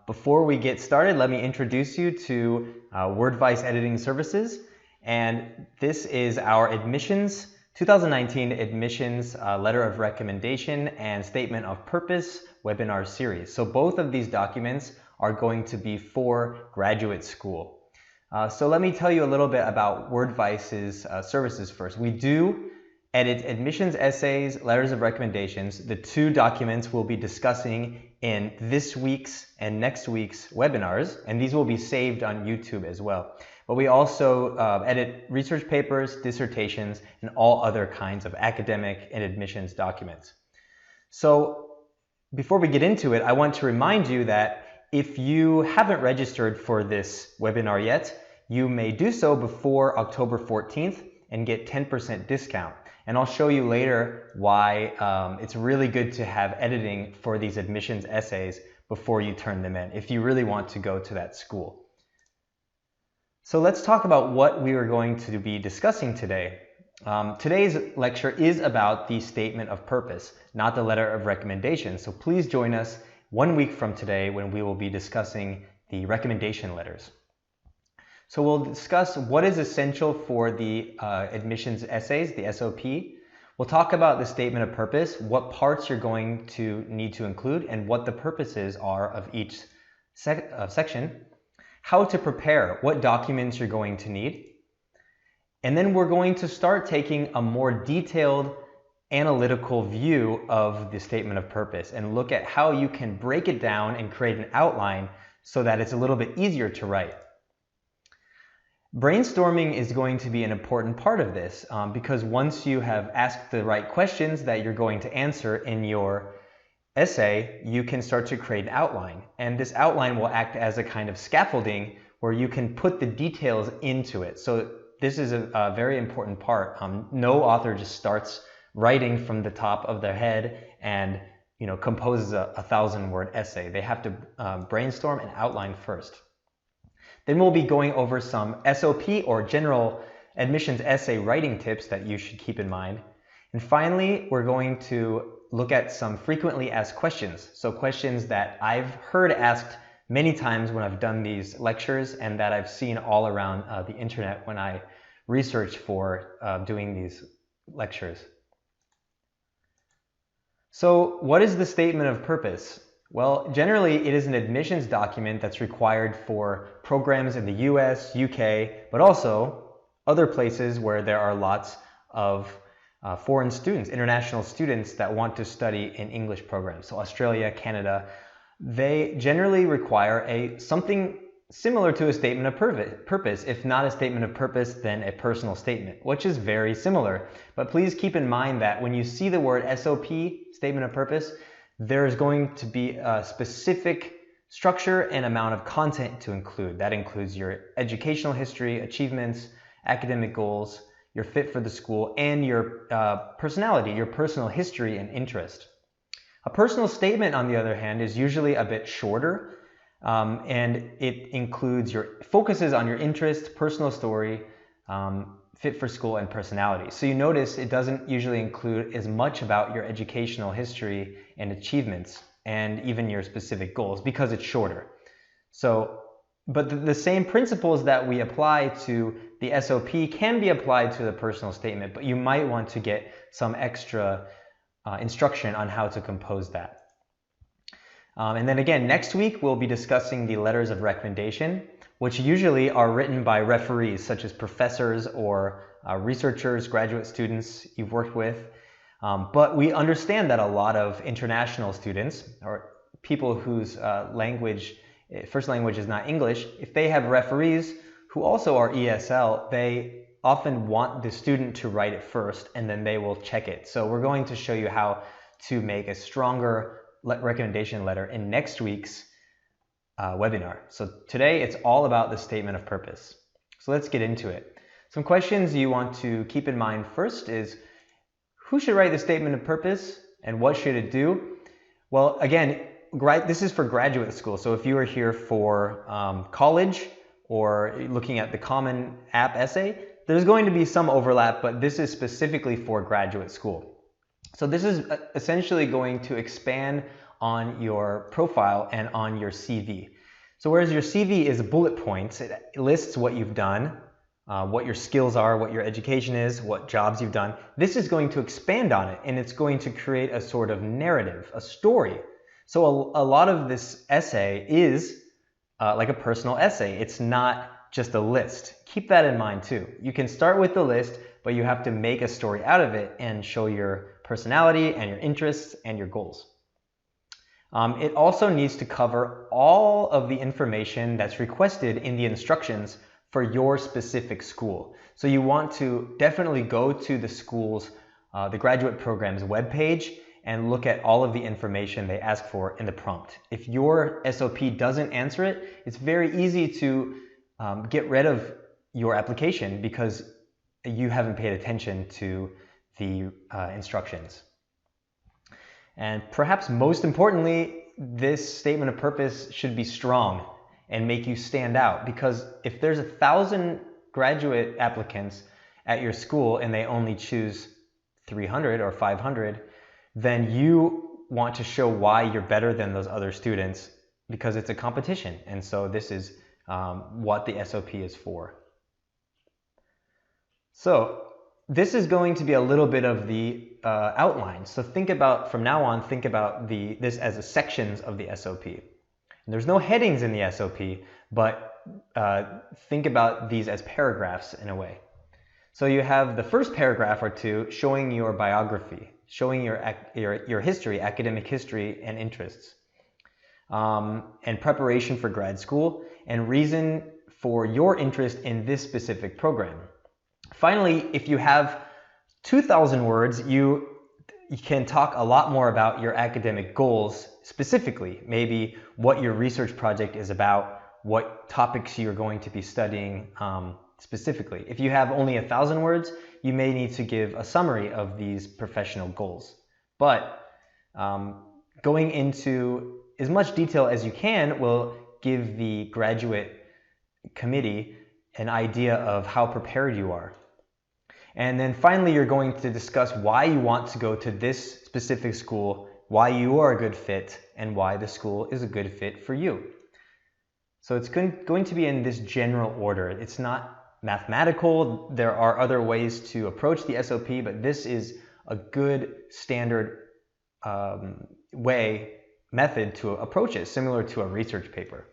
Before we get started, let me introduce you to Wordvice Editing Services. And this is our 2019 admissions letter of recommendation and statement of purpose webinar series. So both of these documents are going to be for graduate school. So let me tell you a little bit about Wordvice's services first. We do edit admissions essays, letters of recommendations, the two documents we'll be discussing in this week's and next week's webinars, and these will be saved on YouTube as well. But we also edit research papers, dissertations, and all other kinds of academic and admissions documents. So before we get into it, I want to remind you that if you haven't registered for this webinar yet, you may do so before October 14th and get 10% discount. And I'll show you later why it's really good to have editing for these admissions essays before you turn them in, if you really want to go to that school. So let's talk about what we are going to be discussing today. Today's lecture is about the statement of purpose, not the letter of recommendation. So please join us 1 week from today when we will be discussing the recommendation letters. So we'll discuss what is essential for the admissions essays, the SOP. We'll talk about the statement of purpose, what parts you're going to need to include, and what the purposes are of each section. How to prepare, what documents you're going to need. And then we're going to start taking a more detailed analytical view of the statement of purpose and look at how you can break it down and create an outline so that it's a little bit easier to write. Brainstorming is going to be an important part of this because once you have asked the right questions that you're going to answer in your essay, you can start to create an outline. And this outline will act as a kind of scaffolding where you can put the details into it. So this is a very important part. No author just starts writing from the top of their head and composes a 1,000-word essay. They have to brainstorm and outline first. Then we'll be going over some SOP or general admissions essay writing tips that you should keep in mind. And finally, we're going to look at some frequently asked questions. So questions that I've heard asked many times when I've done these lectures and that I've seen all around the internet when I research for doing these lectures. So what is the statement of purpose? Well, generally it is an admissions document that's required for programs in the US, UK, but also other places where there are lots of foreign students, international students that want to study in English programs. So Australia, Canada, they generally require something similar to a statement of purpose. If not a statement of purpose, then a personal statement, which is very similar. But please keep in mind that when you see the word SOP, statement of purpose, there is going to be a specific structure and amount of content to include. That includes your educational history, achievements, academic goals, your fit for the school, and your personality, your personal history and interest. A personal statement, on the other hand, is usually a bit shorter, and it focuses on your interest, personal story, fit for school, and personality. So you notice it doesn't usually include as much about your educational history and achievements and even your specific goals because it's shorter. So, but the same principles that we apply to the SOP can be applied to the personal statement, but you might want to get some extra instruction on how to compose that. And then again, next week we'll be discussing the letters of recommendation, which usually are written by referees such as professors or researchers, graduate students you've worked with. But we understand that a lot of international students or people whose first language is not English, if they have referees who also are ESL, they often want the student to write it first and then they will check it. So we're going to show you how to make a stronger recommendation letter in next week's webinar. So today it's all about the statement of purpose. So let's get into it. Some questions you want to keep in mind first is, who should write the statement of purpose and what should it do? Well, again, this is for graduate school. So if you are here for college or looking at the Common App essay, there's going to be some overlap, but this is specifically for graduate school. So this is essentially going to expand on your profile and on your CV. So whereas your CV is bullet points, it lists what you've done, what your skills are, what your education is, what jobs you've done. This is going to expand on it, and it's going to create a sort of narrative, a story. So a lot of this essay is like a personal essay. It's not just a list. Keep that in mind too. You can start with the list, but you have to make a story out of it and show your personality and your interests and your goals. It also needs to cover all of the information that's requested in the instructions for your specific school. So you want to definitely go to the school's, the graduate program's webpage and look at all of the information they ask for in the prompt. If your SOP doesn't answer it, it's very easy to get rid of your application because you haven't paid attention to the instructions. And perhaps most importantly, this statement of purpose should be strong and make you stand out, because if there's 1,000 graduate applicants at your school and they only choose 300 or 500, then you want to show why you're better than those other students, because it's a competition. And so this is what the SOP is for. So this is going to be a little bit of the outline. So think about, from now on, think about this as sections of the SOP. And there's no headings in the SOP, but think about these as paragraphs in a way. So you have the first paragraph or two showing your biography, showing your history, academic history and interests, and preparation for grad school, and reason for your interest in this specific program. Finally, if you have 2,000 words, you can talk a lot more about your academic goals specifically, maybe what your research project is about, what topics you're going to be studying specifically. If you have only 1,000 words, you may need to give a summary of these professional goals. But going into as much detail as you can will give the graduate committee an idea of how prepared you are. And then finally, you're going to discuss why you want to go to this specific school, why you are a good fit, and why the school is a good fit for you. So it's going to be in this general order. It's not mathematical. There are other ways to approach the SOP, but this is a good standard method to approach it, similar to a research paper.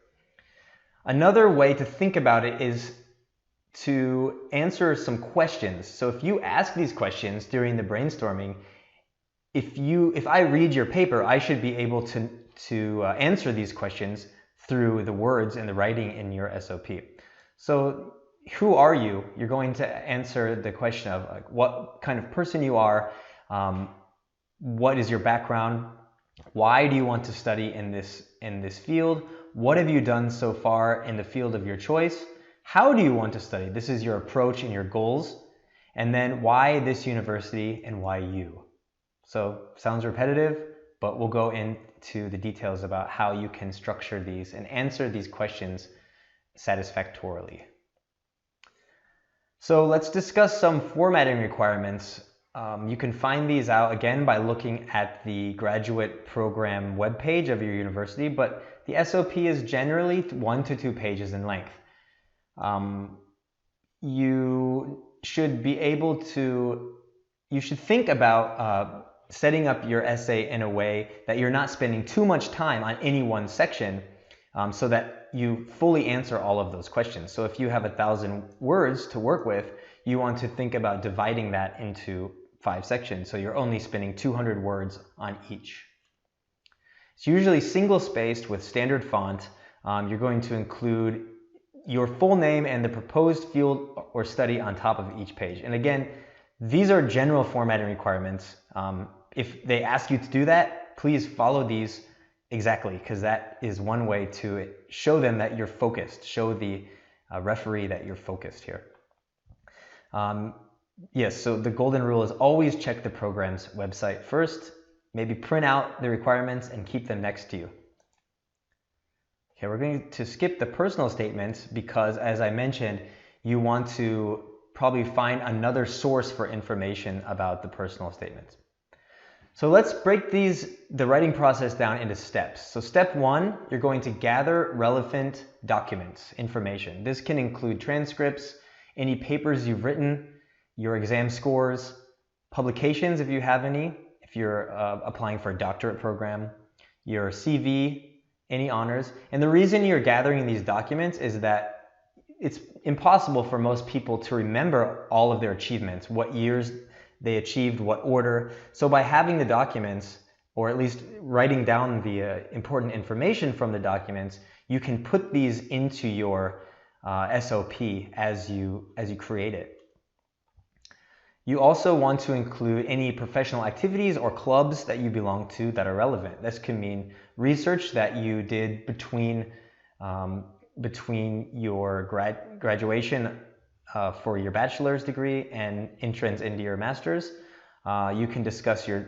Another way to think about it is to answer some questions. So if you ask these questions during the brainstorming, if I read your paper, I should be able to answer these questions through the words and the writing in your SOP. So who are you? You're going to answer the question of like, what kind of person you are, what is your background, why do you want to study in this field, what have you done so far in the field of your choice, how do you want to study? This is your approach and your goals. And then why this university and why you? So sounds repetitive, but we'll go into the details about how you can structure these and answer these questions satisfactorily. So let's discuss some formatting requirements. You can find these out again by looking at the graduate program webpage of your university, but the SOP is generally 1 to 2 pages in length. You should think about setting up your essay in a way that you're not spending too much time on any one section, so that you fully answer all of those questions. So if you have 1,000 words to work with, you want to think about dividing that into 5 sections, so you're only spending 200 words on each. It's usually single-spaced with standard font. You're going to include your full name and the proposed field or study on top of each page. And again, these are general formatting requirements. If they ask you to do that, please follow these exactly, because that is one way to show them that you're focused, show the referee that you're focused here. Yes, so the golden rule is always check the program's website first, maybe print out the requirements and keep them next to you. Okay, we're going to skip the personal statements because, as I mentioned, you want to probably find another source for information about the personal statements. So let's break the writing process down into steps. So step 1, you're going to gather relevant documents, information. This can include transcripts, any papers you've written, your exam scores, publications if you have any, if you're applying for a doctorate program, your CV, any honors. And the reason you're gathering these documents is that it's impossible for most people to remember all of their achievements, what years they achieved, what order. So by having the documents, or at least writing down the important information from the documents, you can put these into your SOP as you create it. You also want to include any professional activities or clubs that you belong to that are relevant. This can mean research that you did between your graduation for your bachelor's degree and entrance into your master's. You can discuss your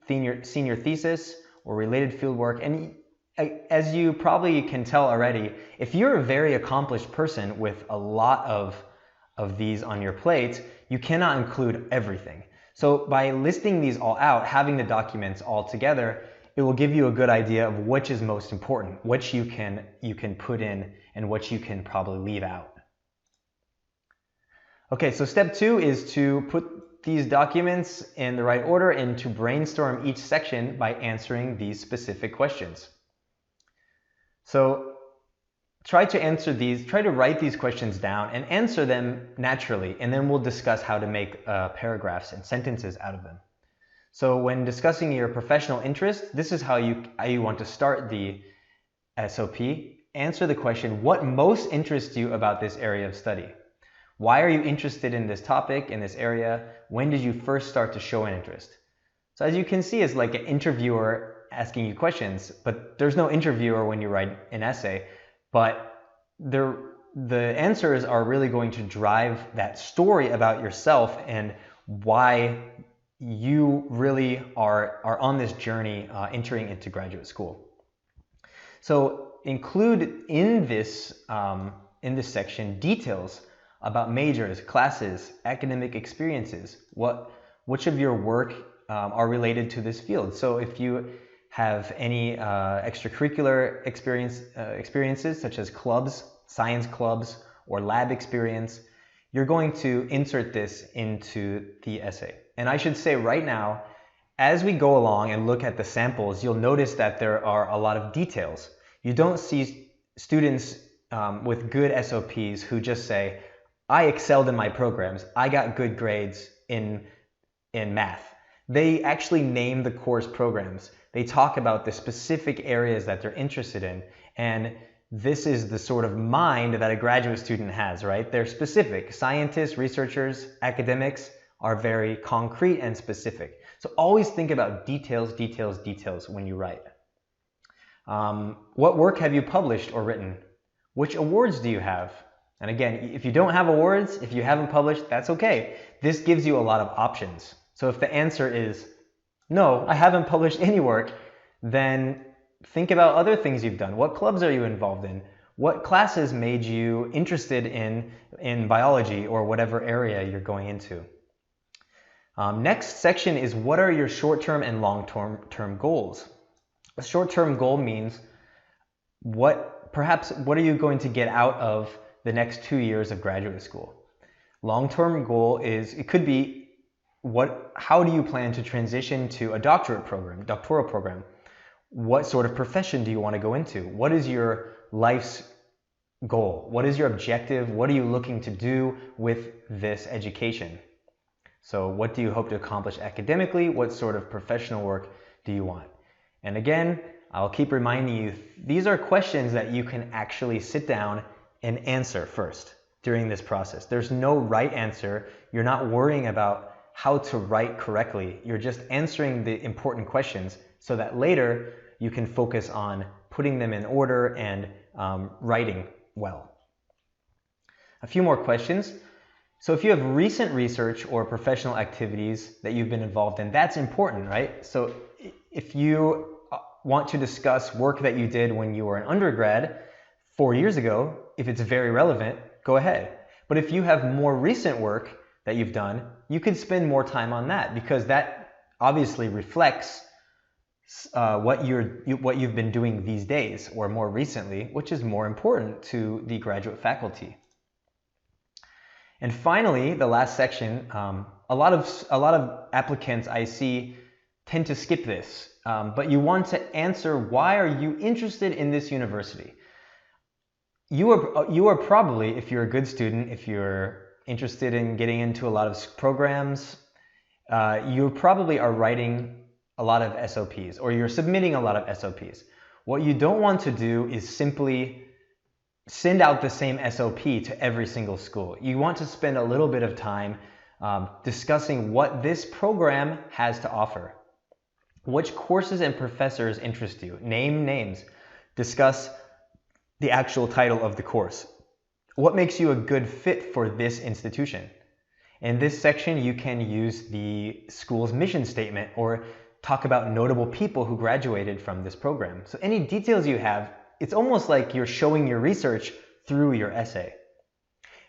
senior thesis or related fieldwork. And as you probably can tell already, if you're a very accomplished person with a lot of these on your plate, you cannot include everything. So by listing these all out, having the documents all together, it will give you a good idea of which is most important, which you can put in and which you can probably leave out. Okay, so step 2 is to put these documents in the right order and to brainstorm each section by answering these specific questions. So try to write these questions down and answer them naturally, and then we'll discuss how to make paragraphs and sentences out of them. So when discussing your professional interest, this is how you want to start the SOP. Answer the question, what most interests you about this area of study? Why are you interested in this topic, in this area? When did you first start to show an interest? So as you can see, it's like an interviewer asking you questions, but there's no interviewer when you write an essay. But the answers are really going to drive that story about yourself and why you really are on this journey entering into graduate school. So include in this section details about majors, classes, academic experiences, which of your work are related to this field. So if you have any extracurricular experiences such as clubs, science clubs, or lab experience, you're going to insert this into the essay. And I should say right now, as we go along and look at the samples, you'll notice that there are a lot of details. You don't see students with good SOPs who just say, I excelled in my programs, I got good grades in math. They actually name the course programs. They talk about the specific areas that they're interested in. And this is the sort of mind that a graduate student has, right? They're specific. Scientists, researchers, academics are very concrete and specific. So always think about details, details, details when you write. What work have you published or written? Which awards do you have? And again, if you don't have awards, if you haven't published, that's okay. This gives you a lot of options. So if the answer is, no, I haven't published any work, then think about other things you've done. What clubs are you involved in? What classes made you interested in biology or whatever area you're going into? Next section is, what are your short-term and long-term goals? A short-term goal means what are you going to get out of the next 2 years of graduate school? Long-term goal it could be, how do you plan to transition to a doctoral program? What sort of profession do you want to go into? What is your life's goal? What is your objective? What are you looking to do with this education? So what do you hope to accomplish academically? What sort of professional work do you want? And again, I'll keep reminding you, these are questions that you can actually sit down and answer first during this process. There's no right answer. You're not worrying about how to write correctly. You're just answering the important questions so that later you can focus on putting them in order and writing well. A few more questions. So if you have recent research or professional activities that you've been involved in, that's important, right? So if you want to discuss work that you did when you were an undergrad 4 years ago, if it's very relevant, go ahead. But if you have more recent work that you've done, you could spend more time on that, because that obviously reflects what you've been doing these days or more recently, which is more important to the graduate faculty. And finally, the last section, a lot of applicants I see tend to skip this, but you want to answer, why are you interested in this university? You are probably, if you're a good student, if you're interested in getting into a lot of programs, you probably are writing a lot of SOPs, or you're submitting a lot of SOPs. What you don't want to do is simply send out the same SOP to every single school. You want to spend a little bit of time discussing what this program has to offer. Which courses and professors interest you? Name names. Discuss the actual title of the course. What makes you a good fit for this institution? In this section, you can use the school's mission statement or talk about notable people who graduated from this program. So any details you have, it's almost like you're showing your research through your essay.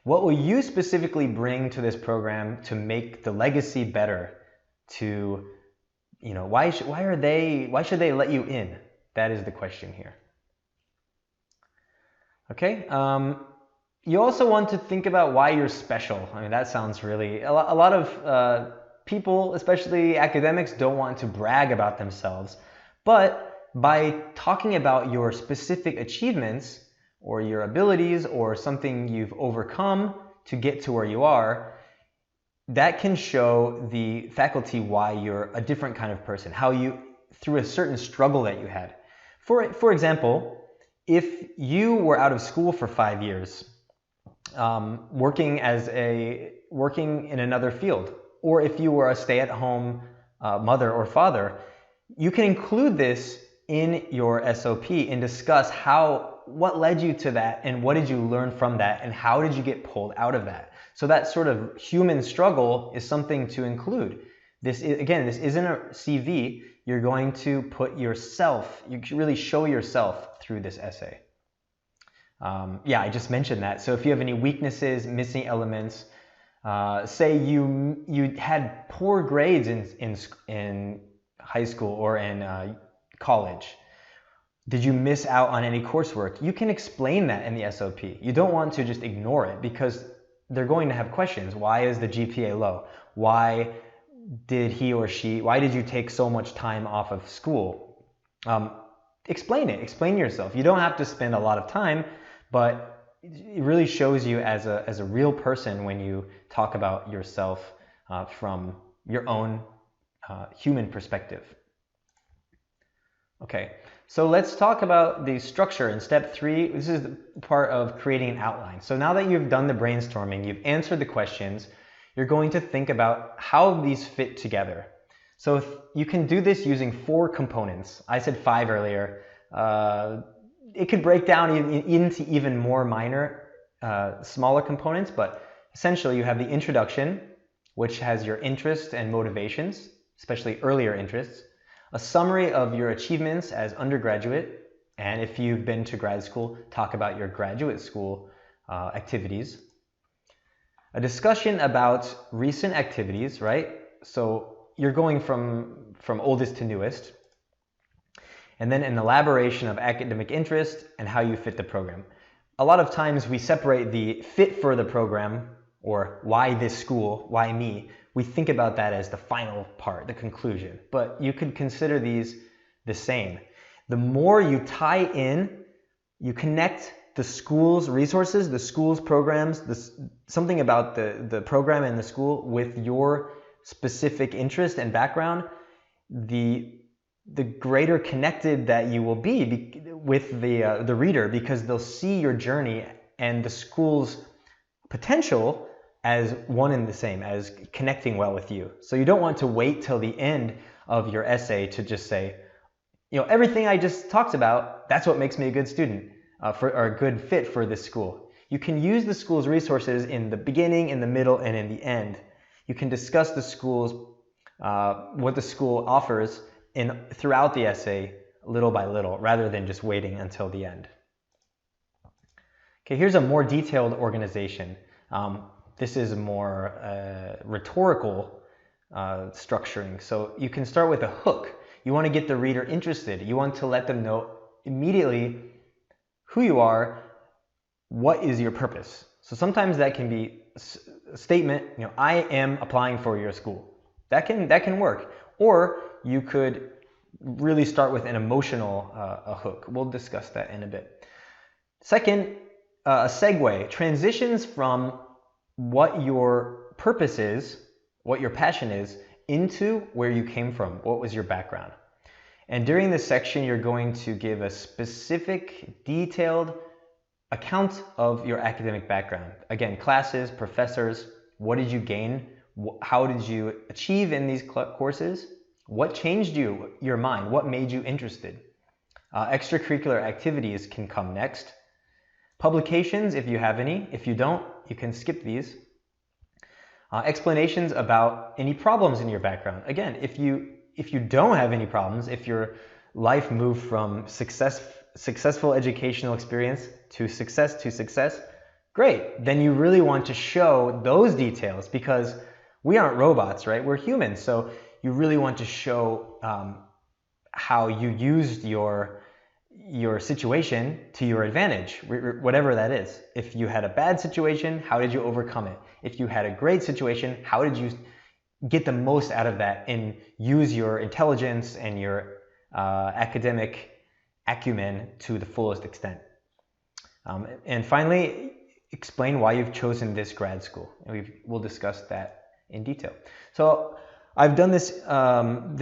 What will you specifically bring to this program to make the legacy better? To, why should they let you in? That is the question here. Okay. You also want to think about why you're special. I mean, that sounds really, a lot of people, especially academics, don't want to brag about themselves. But by talking about your specific achievements or your abilities or something you've overcome to get to where you are, that can show the faculty why you're a different kind of person, how you, through a certain struggle that you had. For example, if you were out of school for 5 years, working in another field, or if you were a stay-at-home mother or father, you can include this in your SOP and discuss what led you to that and what did you learn from that and how did you get pulled out of that. So that sort of human struggle is something to include. This isn't a CV. You're going to put yourself, you can really show yourself through this essay. I just mentioned that. So if you have any weaknesses, missing elements, say you had poor grades in high school or in college. Did you miss out on any coursework? You can explain that in the SOP. You don't want to just ignore it because they're going to have questions. Why is the GPA low? Why did you take so much time off of school? Explain it. Explain yourself. You don't have to spend a lot of time, but it really shows you as a real person when you talk about yourself from your own human perspective. Okay, so let's talk about the structure in step 3. This is the part of creating an outline. So now that you've done the brainstorming, you've answered the questions, you're going to think about how these fit together. So you can do this using 4 components. I said 5 earlier. It could break down into even more minor, smaller components, but essentially you have the introduction, which has your interests and motivations, especially earlier interests, a summary of your achievements as undergraduate, and if you've been to grad school, talk about your graduate school activities, a discussion about recent activities, right? So you're going from oldest to newest, and then an elaboration of academic interest and how you fit the program. A lot of times we separate the fit for the program, or why this school, why me. We think about that as the final part, the conclusion, but you could consider these the same. The more you tie in, you connect the school's resources, the school's programs, something about the program and the school with your specific interest and background, the greater connected that you will be with the reader, because they'll see your journey and the school's potential as one and the same, as connecting well with you. So you don't want to wait till the end of your essay to just say, everything I just talked about, that's what makes me a good student or a good fit for this school. You can use the school's resources in the beginning, in the middle, and in the end. You can discuss the school's, what the school offers throughout the essay, little by little, rather than just waiting until the end. Okay, here's a more detailed organization. This is a more rhetorical structuring. So you can start with a hook. You want to get the reader interested. You want to let them know immediately who you are, what is your purpose. So sometimes that can be a statement, I am applying for your school. That can work. Or you could really start with an emotional hook. We'll discuss that in a bit. Second, a segue, transitions from what your purpose is, what your passion is, into where you came from, what was your background. And during this section, you're going to give a specific, detailed account of your academic background. Again, classes, professors, what did you gain? How did you achieve in these courses? What changed your mind? What made you interested? Extracurricular activities can come next. Publications, if you have any. If you don't, you can skip these. Explanations about any problems in your background. Again, if you don't have any problems, if your life moved from successful educational experience to success, great. Then you really want to show those details, because we aren't robots, right? We're humans. So you really want to show how you used your situation to your advantage, whatever that is. If you had a bad situation, how did you overcome it? If you had a great situation, how did you get the most out of that and use your intelligence and your academic acumen to the fullest extent? And finally, explain why you've chosen this grad school. And we'll discuss that in detail. So I've done this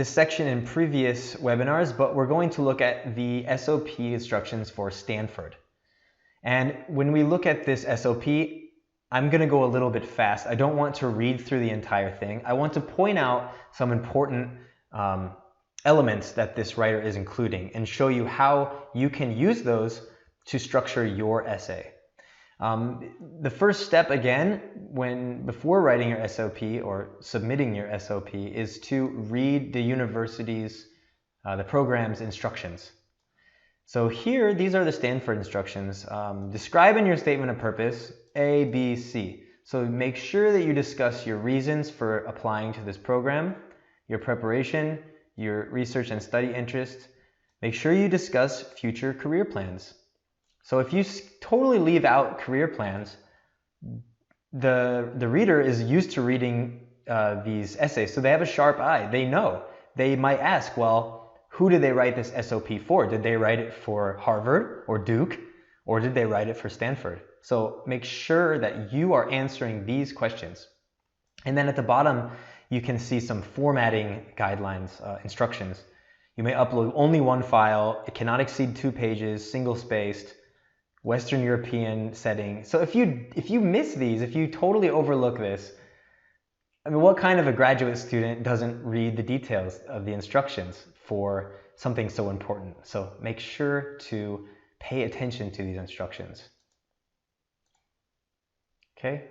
section in previous webinars, but we're going to look at the SOP instructions for Stanford. And when we look at this SOP, I'm going to go a little bit fast. I don't want to read through the entire thing. I want to point out some important elements that this writer is including and show you how you can use those to structure your essay. The first step, again, before writing your SOP or submitting your SOP, is to read the university's, the program's instructions. So here, these are the Stanford instructions. Describe in your statement of purpose A, B, C. So make sure that you discuss your reasons for applying to this program, your preparation, your research and study interests. Make sure you discuss future career plans. So if you totally leave out career plans, the reader is used to reading these essays, so they have a sharp eye. They know. They might ask, well, who did they write this SOP for? Did they write it for Harvard or Duke, or did they write it for Stanford? So make sure that you are answering these questions. And then at the bottom, you can see some formatting guidelines, instructions. You may upload only one file. It cannot exceed 2 pages, single-spaced, Western European setting. So if you miss these, if you totally overlook this, I mean, what kind of a graduate student doesn't read the details of the instructions for something so important? So make sure to pay attention to these instructions. Okay?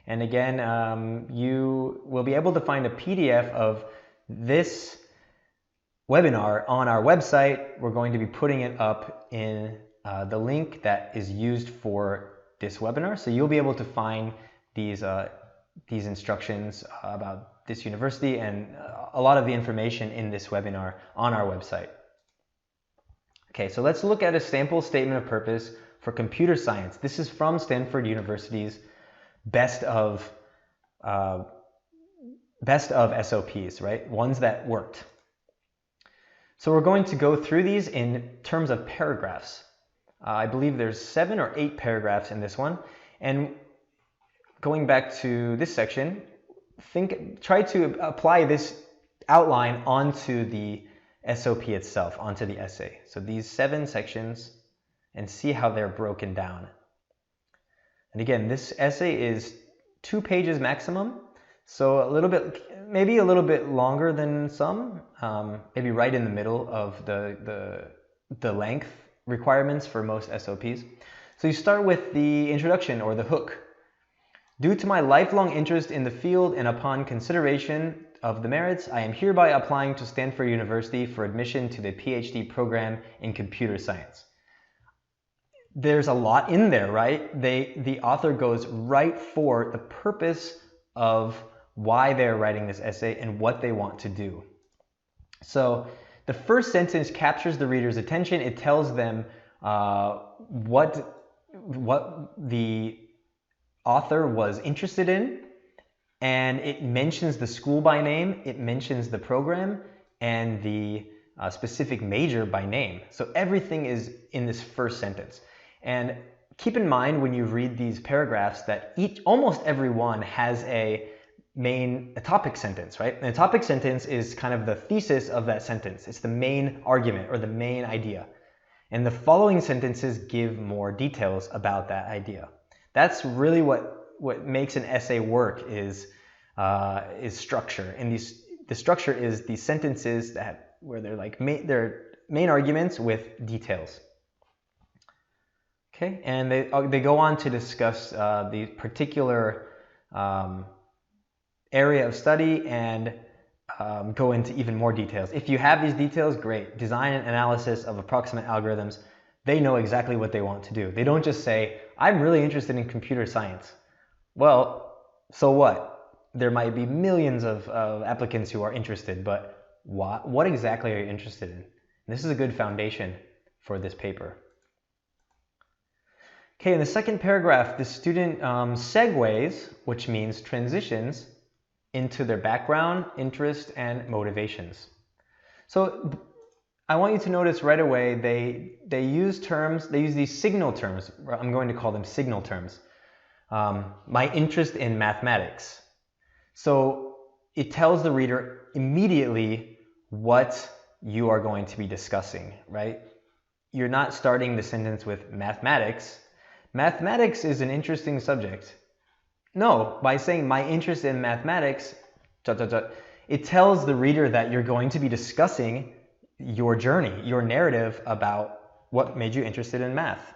And again, you will be able to find a PDF of this webinar on our website. We're going to be putting it up in the link that is used for this webinar. So you'll be able to find these instructions about this university and a lot of the information in this webinar on our website. Okay, so let's look at a sample statement of purpose for computer science. This is from Stanford University's best of SOPs, right? Ones that worked. So we're going to go through these in terms of paragraphs. I believe there's 7 or 8 paragraphs in this one. And going back to this section, try to apply this outline onto the SOP itself, onto the essay. So these 7 sections, and see how they're broken down. And again, this essay is 2 pages maximum, so maybe a little bit longer than some, maybe right in the middle of the length requirements for most SOPs. So you start with the introduction or the hook. Due to my lifelong interest in the field and upon consideration of the merits, I am hereby applying to Stanford University for admission to the PhD program in computer science. There's a lot in there, right? The author goes right for the purpose of why they're writing this essay and what they want to do. So the first sentence captures the reader's attention. It tells them what the author was interested in, and it mentions the school by name, it mentions the program, and the specific major by name. So everything is in this first sentence. And keep in mind when you read these paragraphs that almost every one has a topic sentence, right? And a topic sentence is kind of the thesis of that sentence. It's the main argument or the main idea. And the following sentences give more details about that idea. That's really what makes an essay work is structure. And the structure is the sentences where they're like they're main arguments with details. Okay, and they go on to discuss the particular area of study and go into even more details. If you have these details, great. Design and analysis of approximate algorithms. They know exactly what they want to do. They don't just say, I'm really interested in computer science. Well, so what? There might be millions of applicants who are interested, but what exactly are you interested in? And this is a good foundation for this paper. Okay, in the second paragraph, the student segues, which means transitions, into their background, interest, and motivations. So I want you to notice right away they use these signal terms. I'm going to call them signal terms. My interest in mathematics. So it tells the reader immediately what you are going to be discussing, right? You're not starting the sentence with mathematics. Mathematics is an interesting subject. No, by saying my interest in mathematics, it tells the reader that you're going to be discussing your journey, your narrative about what made you interested in math.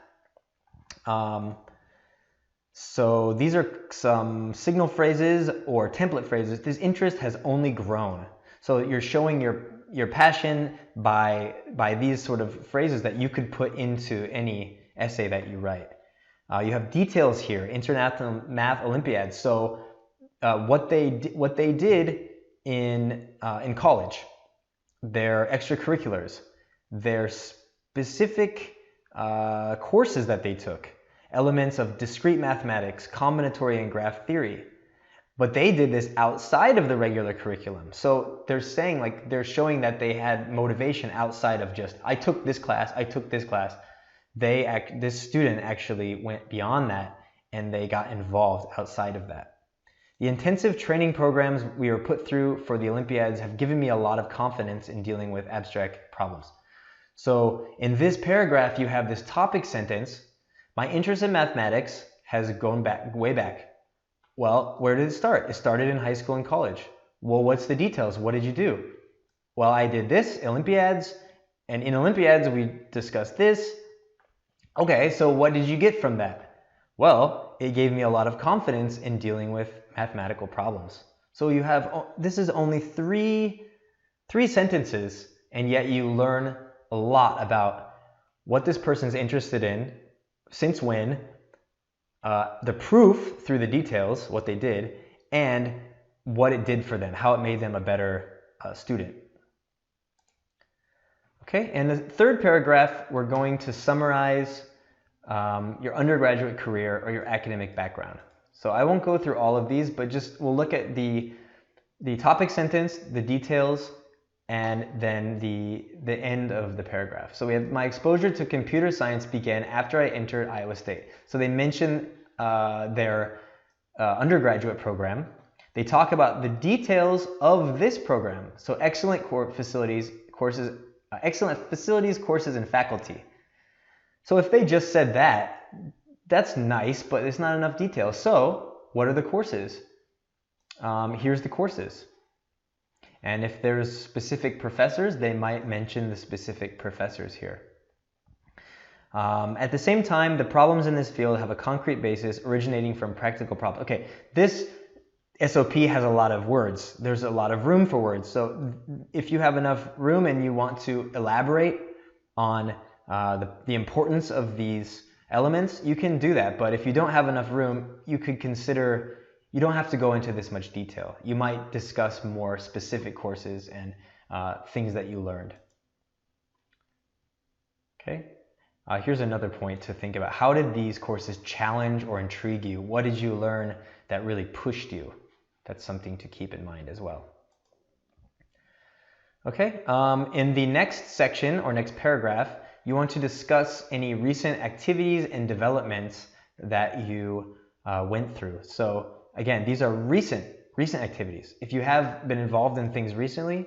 So these are some signal phrases or template phrases. This interest has only grown. So you're showing your passion by these sort of phrases that you could put into any essay that you write. You have details here, International Math Olympiad. So what they did in college, their extracurriculars, their specific courses that they took, elements of discrete mathematics, combinatory and graph theory. But they did this outside of the regular curriculum. So they're showing that they had motivation outside of just, I took this class, I took this class. This student actually went beyond that and they got involved outside of that. The intensive training programs we were put through for the Olympiads have given me a lot of confidence in dealing with abstract problems. So in this paragraph, you have this topic sentence. My interest in mathematics has gone way back. Well, where did it start? It started in high school and college. Well, what's the details? What did you do? Well, I did this, Olympiads, and in Olympiads we discussed this. Okay, so what did you get from that? Well, it gave me a lot of confidence in dealing with mathematical problems. So you have, this is only three sentences, and yet you learn a lot about what this person's interested in, since when, the proof through the details, what they did, and what it did for them, how it made them a better student. Okay, and the third paragraph, we're going to summarize your undergraduate career or your academic background. So I won't go through all of these, but we'll look at the topic sentence, the details, and then the end of the paragraph. So we have, my exposure to computer science began after I entered Iowa State. So they mention their undergraduate program. They talk about the details of this program. So excellent facilities, courses, and faculty. So if they just said that, that's nice, but it's not enough detail. So what are the courses? Here's the courses. And if there's specific professors, they might mention the specific professors here. At the same time, the problems in this field have a concrete basis originating from practical problems. Okay, this SOP has a lot of words. There's a lot of room for words. So if you have enough room and you want to elaborate on the importance of these elements, you can do that. But if you don't have enough room, you could consider you don't have to go into this much detail. You might discuss more specific courses and things that you learned. Okay, here's another point to think about. How did these courses challenge or intrigue you? What did you learn that really pushed you? That's something to keep in mind as well. Okay, in the next section or next paragraph, you want to discuss any recent activities and developments that you went through. So again, these are recent activities. If you have been involved in things recently,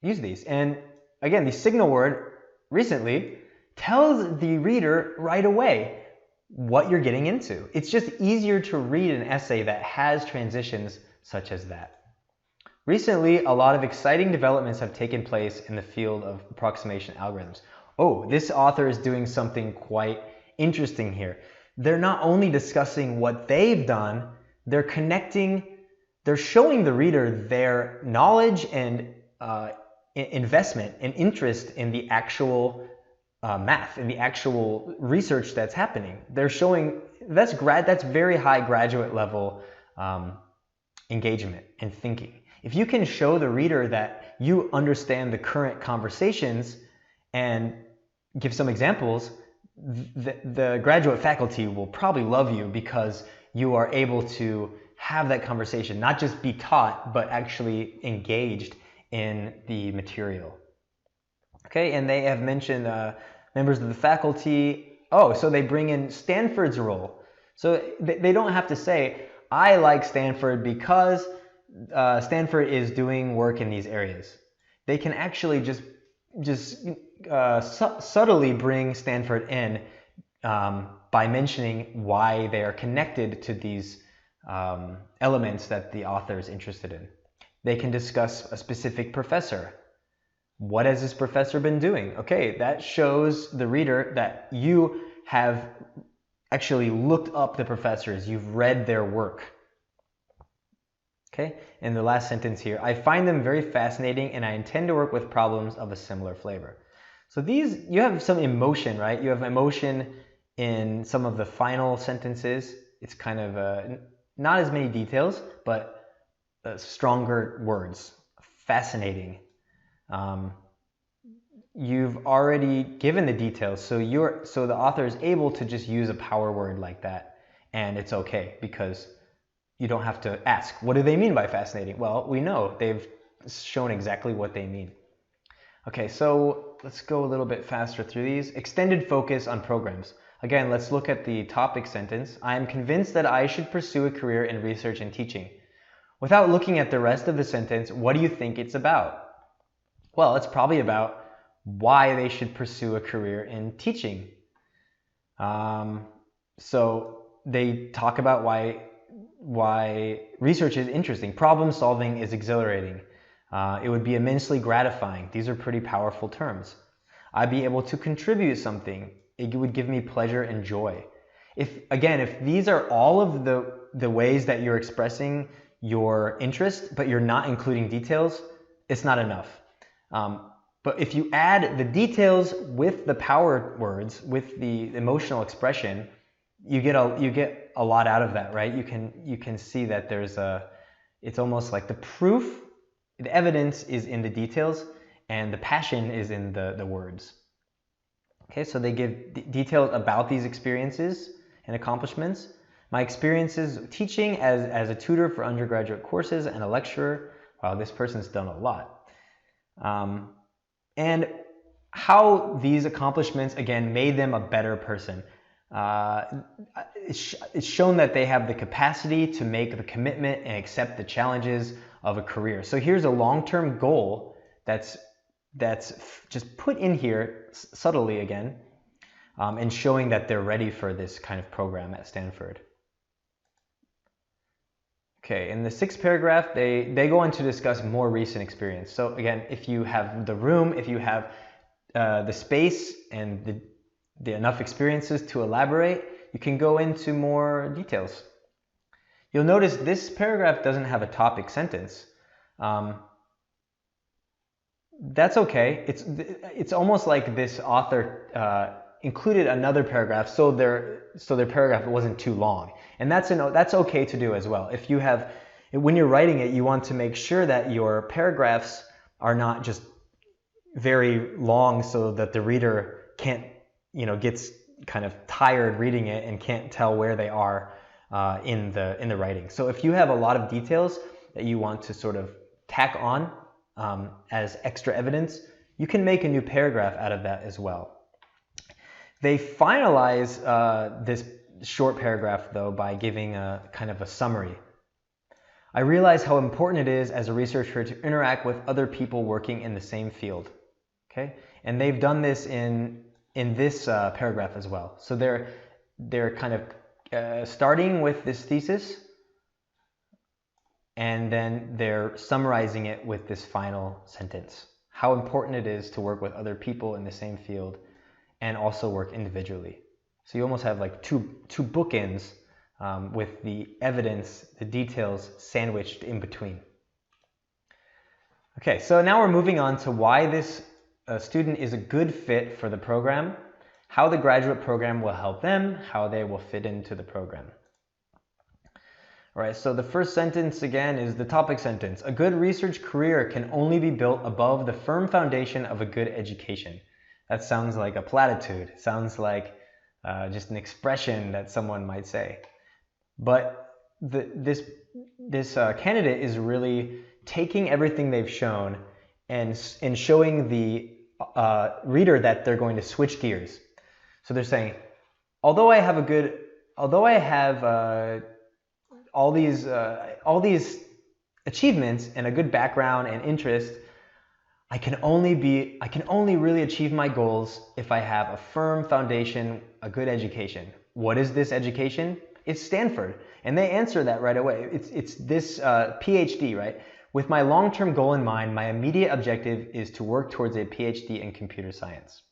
use these. And again, the signal word recently tells the reader right away what you're getting into. It's just easier to read an essay that has transitions such as that. Recently, a lot of exciting developments have taken place in the field of approximation algorithms. Oh, this author is doing something quite interesting here. They're not only discussing what they've done, they're showing the reader their knowledge and investment and interest in the actual math, in the actual research that's happening. They're showing that's very high graduate level engagement and thinking. If you can show the reader that you understand the current conversations and give some examples, the graduate faculty will probably love you because you are able to have that conversation, not just be taught, but actually engaged in the material. Okay, and they have mentioned members of the faculty. Oh, so they bring in Stanford's role. So they don't have to say, I like Stanford because Stanford is doing work in these areas. They can actually just subtly bring Stanford in by mentioning why they are connected to these elements that the author is interested in. They can discuss a specific professor. What has this professor been doing? Okay, that shows the reader that you have actually looked up the professors. You've read their work. Okay, and the last sentence here, I find them very fascinating and I intend to work with problems of a similar flavor. So these, you have some emotion, right? You have emotion in some of the final sentences. It's kind of not as many details, but stronger words. Fascinating. You've already given the details, so the author is able to just use a power word like that, and it's okay because you don't have to ask, what do they mean by fascinating? Well, we know they've shown exactly what they mean. Okay, so let's go a little bit faster through these. Extended focus on programs. Again, let's look at the topic sentence. I am convinced that I should pursue a career in research and teaching. Without looking at the rest of the sentence, what do you think it's about? Well, it's probably about why they should pursue a career in teaching. So they talk about why research is interesting. Problem solving is exhilarating. It would be immensely gratifying. These are pretty powerful terms. I'd be able to contribute something. It would give me pleasure and joy. If these are all of the ways that you're expressing your interest, but you're not including details, it's not enough. But if you add the details with the power words, with the emotional expression, you get a lot out of that, right? You can see that it's almost like the proof, the evidence is in the details, and the passion is in the words. Okay, so they give details about these experiences and accomplishments. My experiences teaching as a tutor for undergraduate courses and a lecturer. Wow, this person's done a lot. And how these accomplishments, again, made them a better person. It's shown that they have the capacity to make the commitment and accept the challenges of a career. So here's a long-term goal that's just put in here subtly again, and showing that they're ready for this kind of program at Stanford. Okay, in the sixth paragraph, they go on to discuss more recent experience. So again, if you have the room, if you have the space and the enough experiences to elaborate, you can go into more details. You'll notice this paragraph doesn't have a topic sentence. That's okay. It's almost like this author included another paragraph so their paragraph wasn't too long. And that's okay to do as well. If you have, when you're writing it, you want to make sure that your paragraphs are not just very long so that the reader can't, gets kind of tired reading it and can't tell where they are in the writing. So if you have a lot of details that you want to sort of tack on as extra evidence, you can make a new paragraph out of that as well. They finalize this short paragraph though by giving a kind of a summary. I realize how important it is as a researcher to interact with other people working in the same field. Okay, and they've done this in this paragraph as well. So they're kind of starting with this thesis, and then they're summarizing it with this final sentence. How important it is to work with other people in the same field and also work individually. So you almost have like two bookends with the evidence, the details sandwiched in between. Okay, so now we're moving on to why this student is a good fit for the program, how the graduate program will help them, how they will fit into the program. All right, so the first sentence again is the topic sentence. A good research career can only be built above the firm foundation of a good education. That sounds like a platitude. It sounds like just an expression that someone might say. But this candidate is really taking everything they've shown and showing the reader that they're going to switch gears. So they're saying, although I have all these achievements and a good background and interest, I can only really achieve my goals if I have a firm foundation, a good education. What is this education? It's Stanford. And they answer that right away. It's this PhD, right? With my long-term goal in mind, my immediate objective is to work towards a PhD in computer science.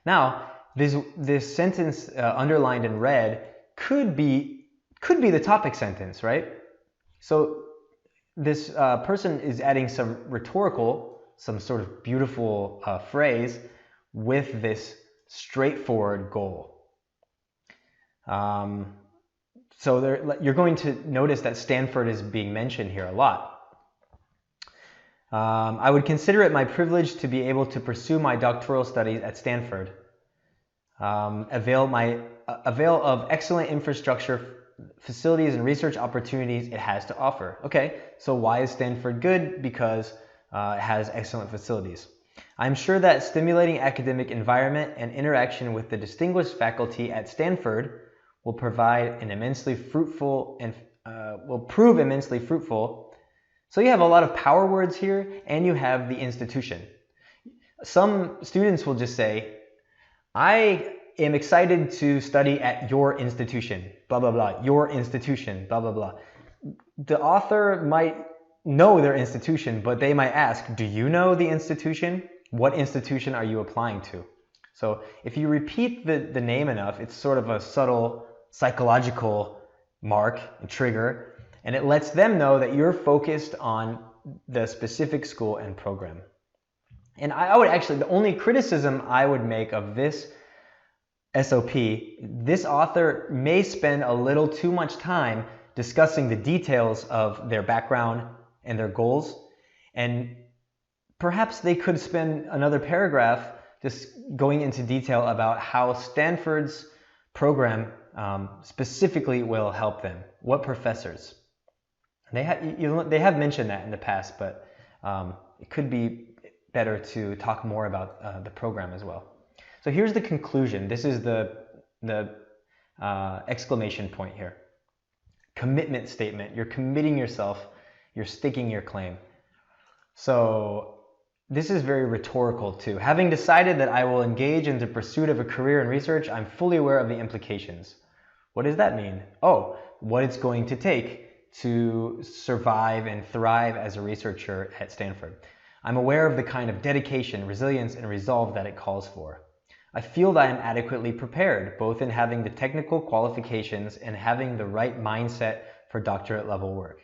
Now, this sentence underlined in red could be the topic sentence, right? So this person is adding some rhetorical, some sort of beautiful phrase with this straightforward goal. So you're going to notice that Stanford is being mentioned here a lot. I would consider it my privilege to be able to pursue my doctoral studies at Stanford, avail of excellent infrastructure, facilities, and research opportunities it has to offer. Okay, so why is Stanford good? Because it has excellent facilities. I'm sure that stimulating academic environment and interaction with the distinguished faculty at Stanford will provide an immensely fruitful and will prove immensely fruitful. So you have a lot of power words here, and you have the institution. Some students will just say, I am excited to study at your institution, blah, blah, blah, your institution, blah, blah, blah. The author might know their institution, but they might ask, do you know the institution? What institution are you applying to? So if you repeat the name enough, it's sort of a subtle psychological mark and trigger, and it lets them know that you're focused on the specific school and program. And I would actually, the only criticism I would make of this SOP, this author may spend a little too much time discussing the details of their background and their goals, and perhaps they could spend another paragraph just going into detail about how Stanford's program specifically will help them, what professors. They have mentioned that in the past, but it could be better to talk more about the program as well. So here's the conclusion. This is the exclamation point here. Commitment statement. You're committing yourself. You're staking your claim. So this is very rhetorical too. Having decided that I will engage in the pursuit of a career in research, I'm fully aware of the implications. What does that mean? Oh, what it's going to take to survive and thrive as a researcher at Stanford. I'm aware of the kind of dedication, resilience, and resolve that it calls for. I feel that I am adequately prepared, both in having the technical qualifications and having the right mindset for doctorate level work.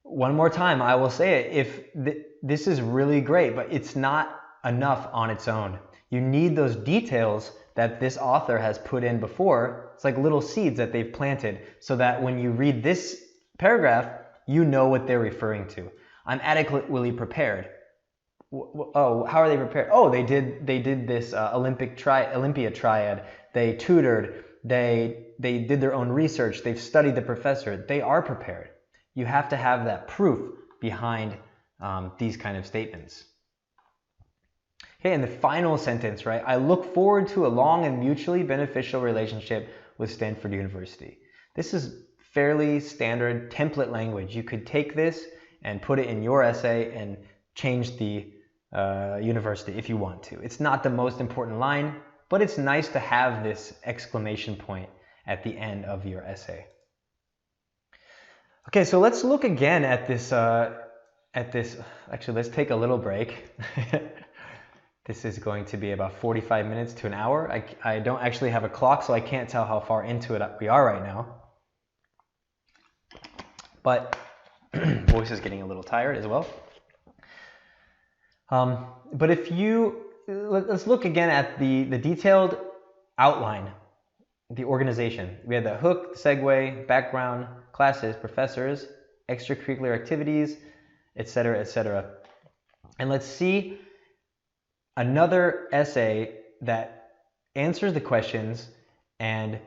One more time, I will say it, this is really great, but it's not enough on its own. You need those details that this author has put in before. It's like little seeds that they've planted so that when you read this paragraph, you know what they're referring to. I'm adequately prepared. Oh, how are they prepared? Oh, they did this Olympia triad. They tutored. They did their own research. They've studied the professor. They are prepared. You have to have that proof behind these kind of statements. Okay, and the final sentence, right? I look forward to a long and mutually beneficial relationship with Stanford University. This is fairly standard template language. You could take this and put it in your essay and change the university if you want to. It's not the most important line, but it's nice to have this exclamation point at the end of your essay. Okay, so let's look again at this. Actually, let's take a little break. This is going to be about 45 minutes to an hour. I don't actually have a clock, so I can't tell how far into it we are right now. But voice is getting a little tired as well. But let's look again at the detailed outline, the organization. We had the hook, the segue, background, classes, professors, extracurricular activities, etc., etc. And let's see another essay that answers the questions and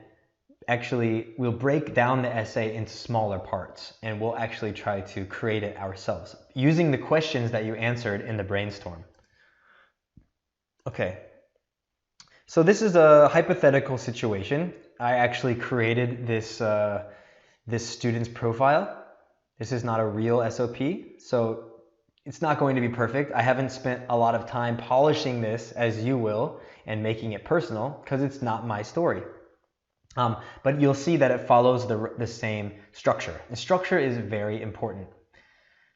actually we'll break down the essay into smaller parts and we'll actually try to create it ourselves using the questions that you answered in the brainstorm. Okay, so this is a hypothetical situation. I actually created this student's profile. This is not a real SOP, so it's not going to be perfect. I haven't spent a lot of time polishing this as you will and making it personal because it's not my story. But you'll see that it follows the same structure. The structure is very important.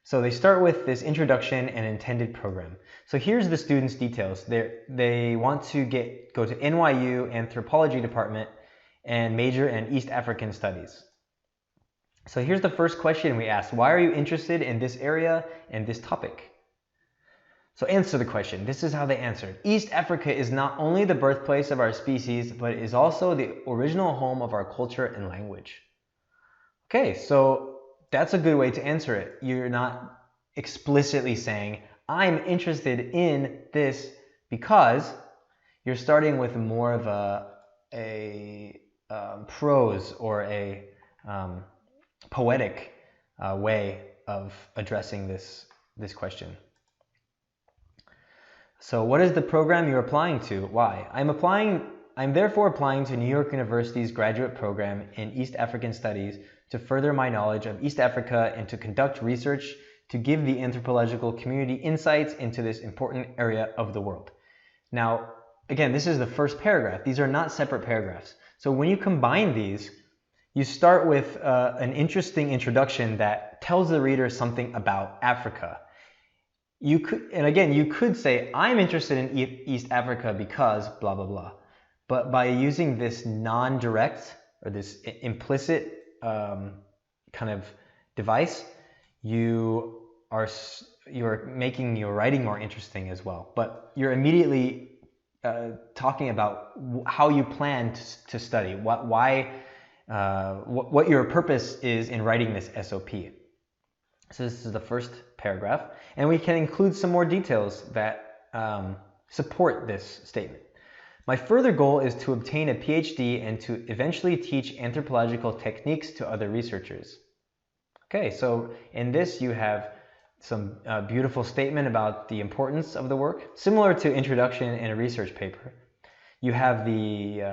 So they start with this introduction and intended program. So here's the students' details. They want to go to NYU Anthropology Department and major in East African Studies. So here's the first question we asked. Why are you interested in this area and this topic? So answer the question. This is how they answered. East Africa is not only the birthplace of our species, but it is also the original home of our culture and language. Okay, so that's a good way to answer it. You're not explicitly saying, I'm interested in this because you're starting with more of a prose or a poetic way of addressing this question. So what is the program you're applying to? Why? I'm therefore applying to New York University's graduate program in East African Studies to further my knowledge of East Africa and to conduct research to give the anthropological community insights into this important area of the world. Now, again, this is the first paragraph. These are not separate paragraphs. So when you combine these, you start with an interesting introduction that tells the reader something about Africa. You could say, I'm interested in East Africa because blah, blah, blah. But by using this non-direct or this implicit kind of device, you're making your writing more interesting as well. But you're immediately talking about how you plan to study, what your purpose is in writing this SOP. So this is the first paragraph, and we can include some more details that support this statement. My further goal is to obtain a PhD and to eventually teach anthropological techniques to other researchers. Okay, so in this you have some beautiful statement about the importance of the work, similar to introduction in a research paper. You have the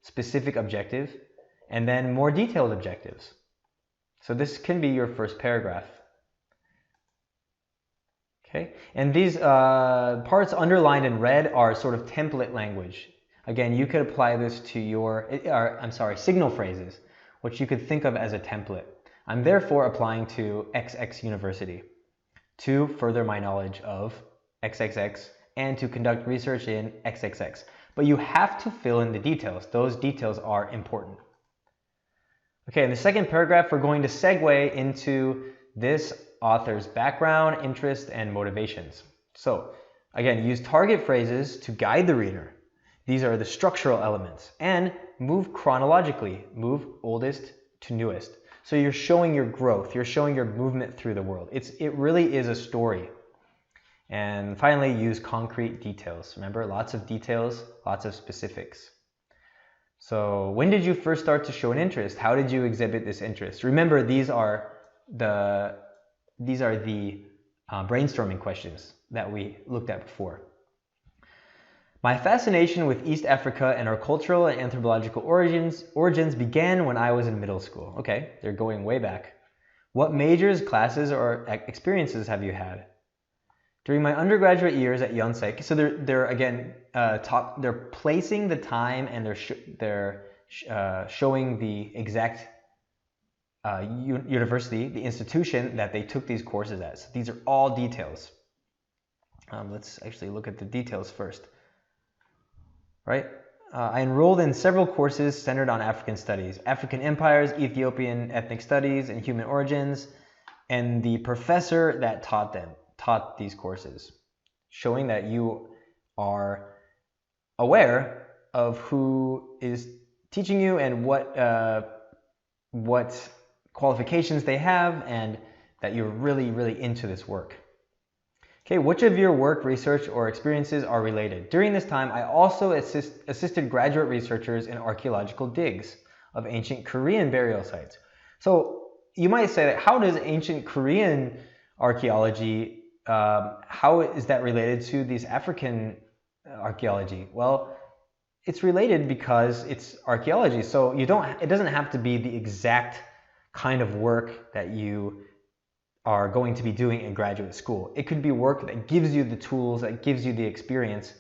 specific objective, and then more detailed objectives. So this can be your first paragraph. Okay, and these parts underlined in red are sort of template language. Again, you could apply this to your, signal phrases, which you could think of as a template. I'm therefore applying to XX University to further my knowledge of XXX and to conduct research in XXX. But you have to fill in the details. Those details are important. Okay, in the second paragraph, we're going to segue into this author's background, interest, and motivations. So again, use target phrases to guide the reader. These are the structural elements. And move chronologically, move oldest to newest. So you're showing your growth, you're showing your movement through the world. It really is a story. And finally, use concrete details. Remember, lots of details, lots of specifics. So when did you first start to show an interest? How did you exhibit this interest? Remember, these are the brainstorming questions that we looked at before. My fascination with East Africa and our cultural and anthropological origins began when I was in middle school. Okay, they're going way back. What majors, classes, or experiences have you had? During my undergraduate years at Yonsei, so they're again they're placing the time and they're showing the exact university, the institution that they took these courses at. So these are all details. Let's actually look at the details first. Right? I enrolled in several courses centered on African studies, African empires, Ethiopian ethnic studies, and human origins, and the professor that taught these courses, showing that you are aware of who is teaching you and what qualifications they have, and that you're really, really into this work. Okay, which of your work, research, or experiences are related? During this time, I also assisted graduate researchers in archaeological digs of ancient Korean burial sites. So you might say that how does ancient Korean archaeology, how is that related to these African archaeology? Well, it's related because it's archaeology. So it doesn't have to be the exact kind of work that you are going to be doing in graduate school. It could be work that gives you the tools, that gives you the experience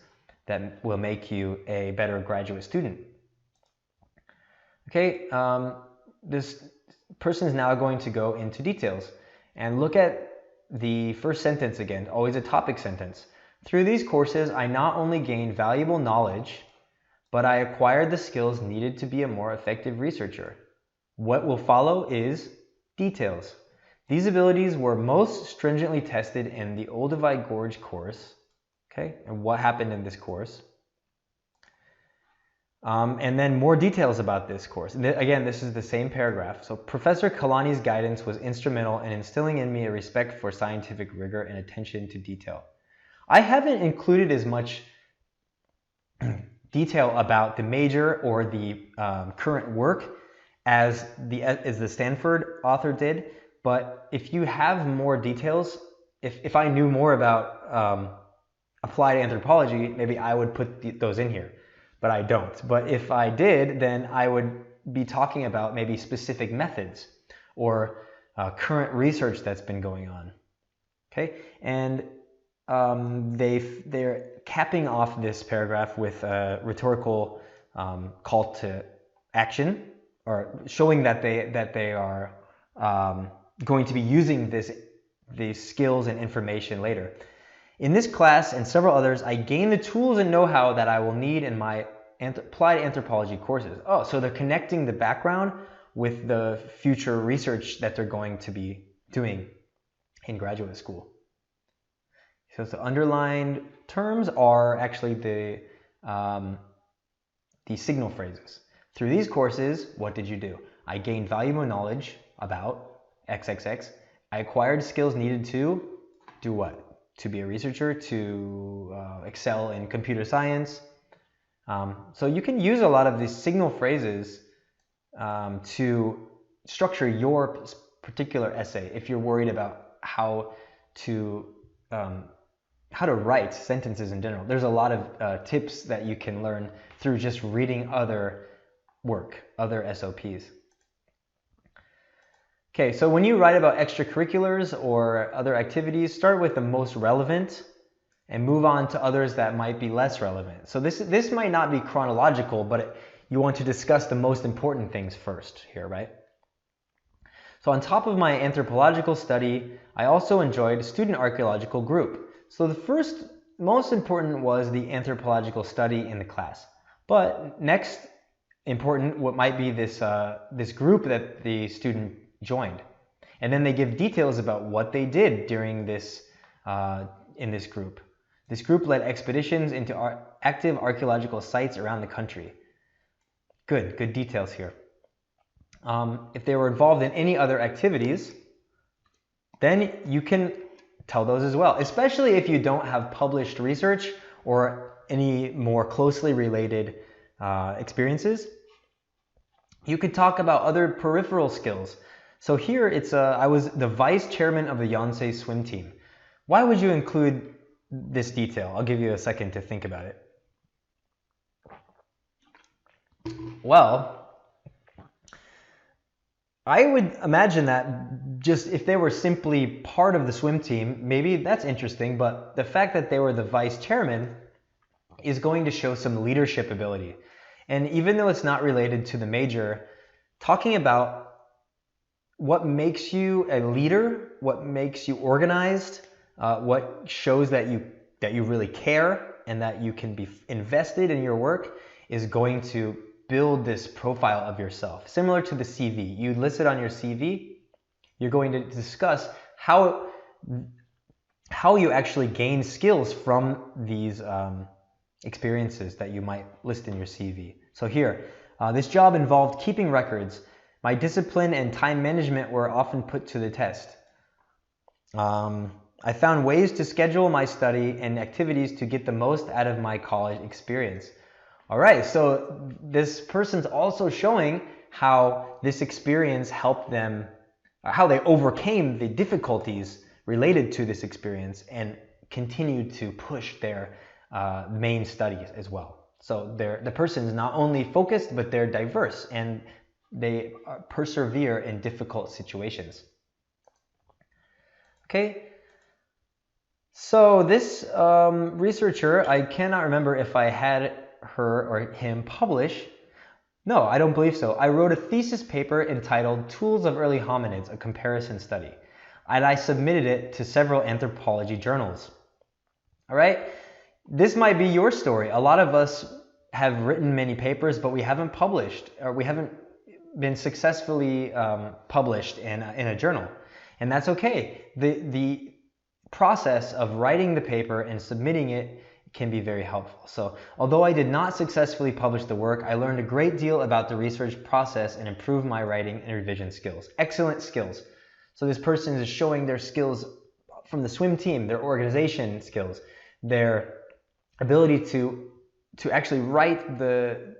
that will make you a better graduate student. Okay, this person is now going to go into details and look at the first sentence again, always a topic sentence. Through these courses, I not only gained valuable knowledge, but I acquired the skills needed to be a more effective researcher. What will follow is details. These abilities were most stringently tested in the Olduvai Gorge course. Okay, and what happened in this course? And then more details about this course. And again, this is the same paragraph. So Professor Kalani's guidance was instrumental in instilling in me a respect for scientific rigor and attention to detail. I haven't included as much detail about the major or the current work as the Stanford author did. But if you have more details, if I knew more about applied anthropology, maybe I would put those in here, but I don't. But if I did, then I would be talking about maybe specific methods or current research that's been going on. Okay, and they're capping off this paragraph with a rhetorical call to action, or showing that they are going to be using these skills and information later. In this class and several others, I gained the tools and know-how that I will need in my applied anthropology courses. Oh, so they're connecting the background with the future research that they're going to be doing in graduate school. So the underlined terms are actually the signal phrases. Through these courses, what did you do? I gained valuable knowledge about XXX. I acquired skills needed to do what? To be a researcher, to excel in computer science. So you can use a lot of these signal phrases to structure your particular essay if you're worried about how to write sentences in general. There's a lot of tips that you can learn through just reading other work, other SOPs. Okay, so when you write about extracurriculars or other activities, start with the most relevant and move on to others that might be less relevant. So this might not be chronological, but you want to discuss the most important things first here, right? So on top of my anthropological study, I also enjoyed a student archaeological group. So the first most important was the anthropological study in the class. But next important, what might be this group that the student joined. And then they give details about what they did during this in this group. This group led expeditions into active archaeological sites around the country. Good details here. If they were involved in any other activities, then you can tell those as well, especially if you don't have published research or any more closely related experiences. You could talk about other peripheral skills. So here I was the vice chairman of the Yonsei swim team. Why would you include this detail? I'll give you a second to think about it. Well, I would imagine that just if they were simply part of the swim team, maybe that's interesting, but the fact that they were the vice chairman is going to show some leadership ability. And even though it's not related to the major, talking about what makes you a leader, what makes you organized, what shows that you really care and that you can be invested in your work is going to build this profile of yourself. Similar to the CV. You list it on your CV, you're going to discuss how you actually gain skills from these experiences that you might list in your CV. So here, this job involved keeping records. My discipline and time management were often put to the test. I found ways to schedule my study and activities to get the most out of my college experience. All right, so this person's also showing how this experience helped them, how they overcame the difficulties related to this experience and continued to push their main studies as well. So the person is not only focused, but they're diverse and they persevere in difficult situations. Okay. So this researcher, I cannot remember if I had her or him publish. No, I don't believe so. I wrote a thesis paper entitled Tools of Early Hominids, a Comparison Study. And I submitted it to several anthropology journals. All right, this might be your story. A lot of us have written many papers, but we haven't published, or we haven't been successfully published in a journal. And that's okay. The process of writing the paper and submitting it can be very helpful. So although I did not successfully publish the work, I learned a great deal about the research process and improved my writing and revision skills. Excellent skills. So this person is showing their skills from the swim team, their organization skills, their ability to actually write the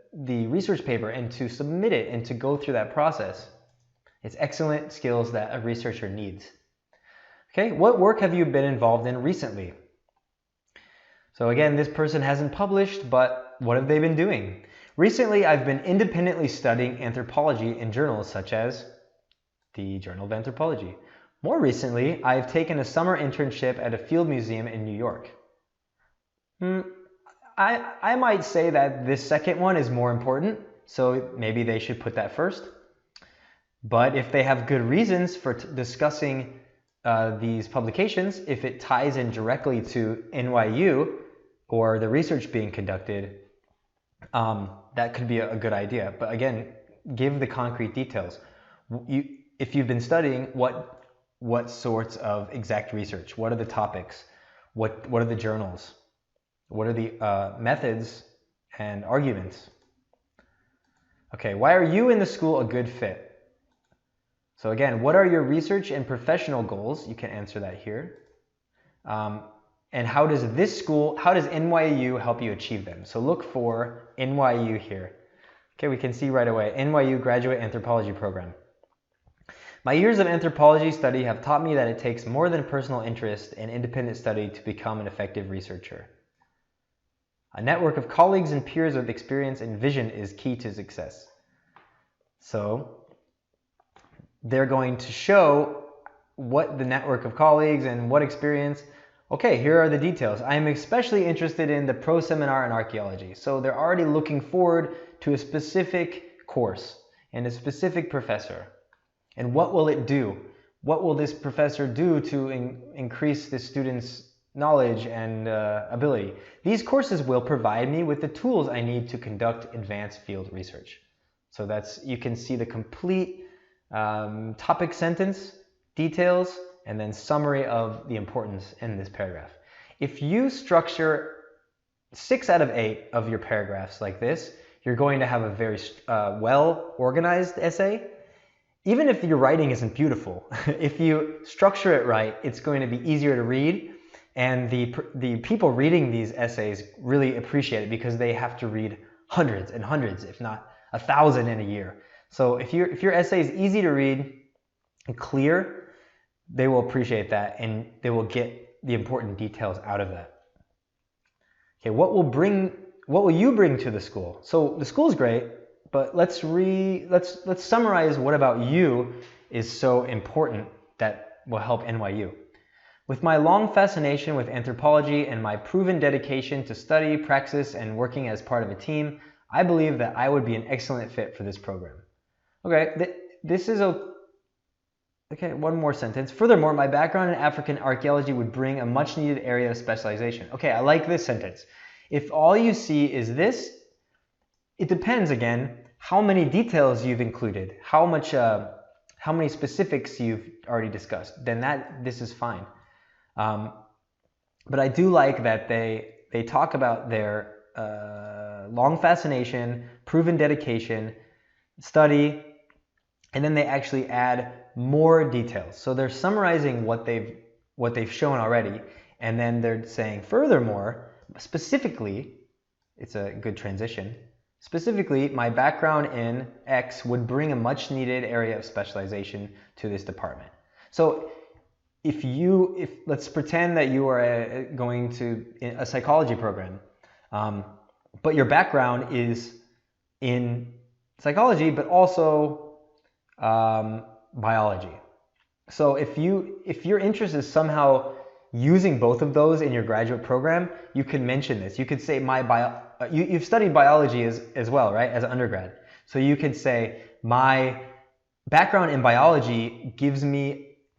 research paper and to submit it and to go through that process. It's excellent skills that a researcher needs. Okay, what work have you been involved in recently? So again, this person hasn't published, but what have they been doing? Recently, I've been independently studying anthropology in journals such as the Journal of Anthropology. More recently, I've taken a summer internship at a field museum in New York. I might say that this second one is more important, so maybe they should put that first. But if they have good reasons for discussing these publications, if it ties in directly to NYU or the research being conducted, that could be a good idea. But again, give the concrete details. If you've been studying, what sorts of exact research? What are the topics? What are the journals? What are the methods and arguments? Okay, why are you in the school a good fit? So again, what are your research and professional goals? You can answer that here. And how does NYU help you achieve them? So look for NYU here. Okay, we can see right away, NYU Graduate Anthropology Program. My years of anthropology study have taught me that it takes more than personal interest and independent study to become an effective researcher. A network of colleagues and peers with experience and vision is key to success. So they're going to show what the network of colleagues and what experience. Okay, here are the details. I am especially interested in the pro seminar in archaeology. So they're already looking forward to a specific course and a specific professor. And what will it do? What will this professor do to increase the student's knowledge and ability? These courses will provide me with the tools I need to conduct advanced field research. So you can see the complete topic sentence, details, and then summary of the importance in this paragraph. If you structure 6 out of 8 of your paragraphs like this, you're going to have a very well-organized essay. Even if your writing isn't beautiful, if you structure it right, it's going to be easier to read, and the people reading these essays really appreciate it because they have to read hundreds and hundreds, if not 1,000 in a year. So if your essay is easy to read and clear, they will appreciate that and they will get the important details out of that. Okay, what will you bring to the school? So the school's great, but let's summarize what about you is so important that will help NYU. With my long fascination with anthropology and my proven dedication to study, praxis, and working as part of a team, I believe that I would be an excellent fit for this program. Okay, okay, one more sentence. Furthermore, my background in African archaeology would bring a much needed area of specialization. Okay, I like this sentence. If all you see is this, it depends again how many details you've included, how many specifics you've already discussed, then this is fine. But I do like that they talk about their long fascination, proven dedication, study, and then they actually add more details. So they're summarizing what they've shown already, and then they're saying furthermore, specifically, it's a good transition. Specifically, my background in X would bring a much needed area of specialization to this department. So if let's pretend that you are going to a psychology program, but your background is in psychology, but also biology. So if your interest is somehow using both of those in your graduate program, you could mention this. You could say you've studied biology as well, right, as an undergrad. So you could say my background in biology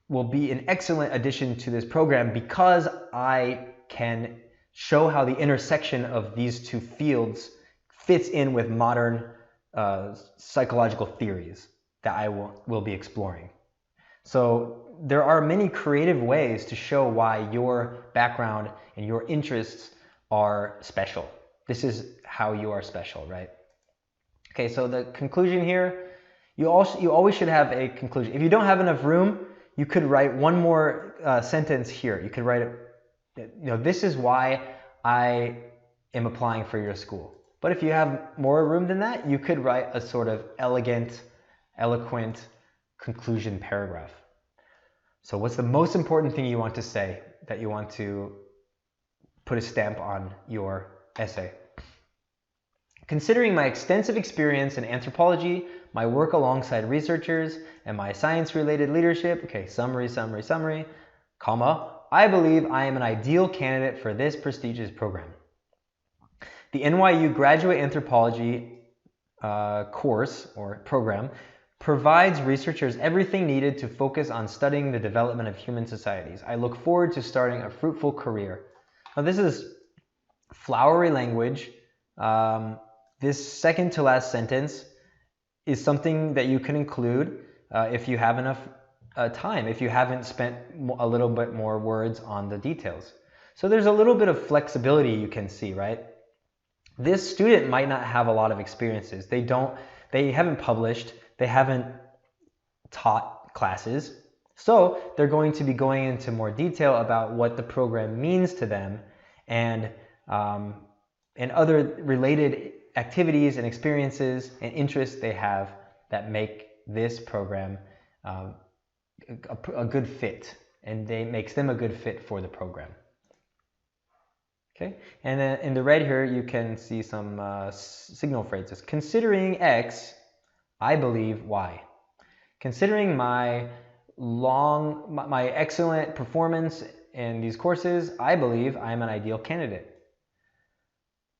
will be an excellent addition to this program because I can show how the intersection of these two fields fits in with modern psychological theories that I will be exploring. So there are many creative ways to show why your background and your interests are special. This is how you are special, right? Okay, so the conclusion here, you always should have a conclusion. If you don't have enough room, you could write one more sentence here. You could write, this is why I am applying for your school. But if you have more room than that, you could write a sort of elegant, eloquent conclusion paragraph. So what's the most important thing you want to say that you want to put a stamp on your essay? Considering my extensive experience in anthropology, my work alongside researchers, and my science-related leadership, okay, summary, comma, I believe I am an ideal candidate for this prestigious program. The NYU Graduate Anthropology course or program provides researchers everything needed to focus on studying the development of human societies. I look forward to starting a fruitful career. Now this is flowery language. This second to last sentence is something that you can include if you have enough time, if you haven't spent a little bit more words on the details. So there's a little bit of flexibility you can see, right? This student might not have a lot of experiences. They haven't published, they haven't taught classes. So they're going to be going into more detail about what the program means to them and other related activities and experiences and interests they have that make this program a good fit, and makes them a good fit for the program. Okay, and then in the red here you can see some signal phrases. Considering X, I believe Y. Considering my excellent performance in these courses, I believe I'm an ideal candidate.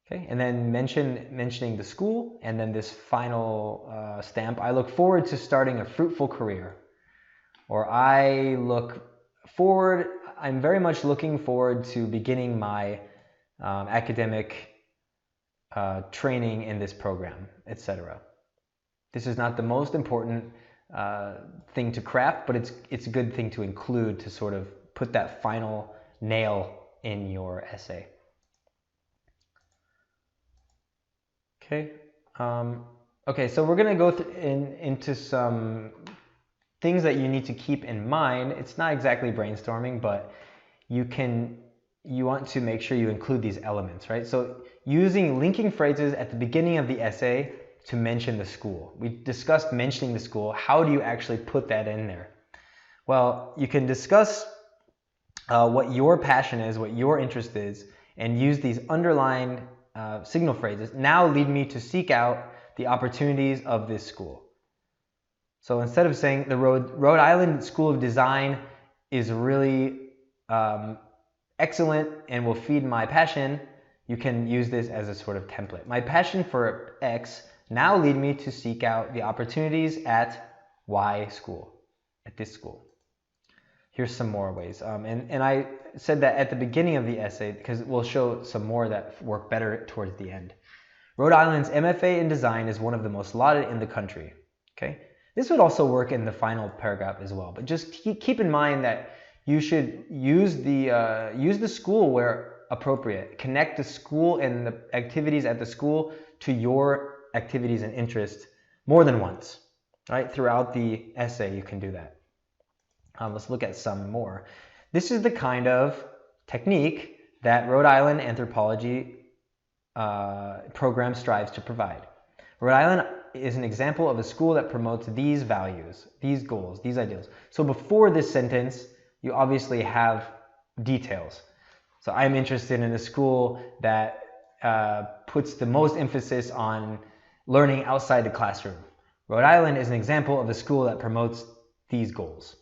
Okay, and then mentioning the school, and then this final stamp, I look forward to starting a fruitful career. Or I'm very much looking forward to beginning my academic training in this program, etc. This is not the most important thing to craft, but it's a good thing to include to sort of put that final nail in your essay. Okay. Okay, so we're going to go into some things that you need to keep in mind. It's not exactly brainstorming, but you want to make sure you include these elements, right? So using linking phrases at the beginning of the essay to mention the school. We discussed mentioning the school. How do you actually put that in there? Well, you can discuss what your passion is, what your interest is, and use these underlined signal phrases. Now lead me to seek out the opportunities of this school. So instead of saying the Rhode Island School of Design is really excellent and will feed my passion, you can use this as a sort of template. My passion for X now lead me to seek out the opportunities at Y school, at this school. Here's some more ways. And I said that at the beginning of the essay because we'll show some more that work better towards the end. Rhode Island's MFA in design is one of the most lauded in the country. Okay, this would also work in the final paragraph as well, but just keep in mind that you should use the school where appropriate. Connect the school and the activities at the school to your activities and interests more than once, right? Throughout the essay, you can do that. Let's look at some more. This is the kind of technique that Rhode Island anthropology program strives to provide. Rhode Island is an example of a school that promotes these values, these goals, these ideals. So before this sentence, you obviously have details. So I'm interested in a school that puts the most emphasis on learning outside the classroom. Rhode Island is an example of a school that promotes these goals.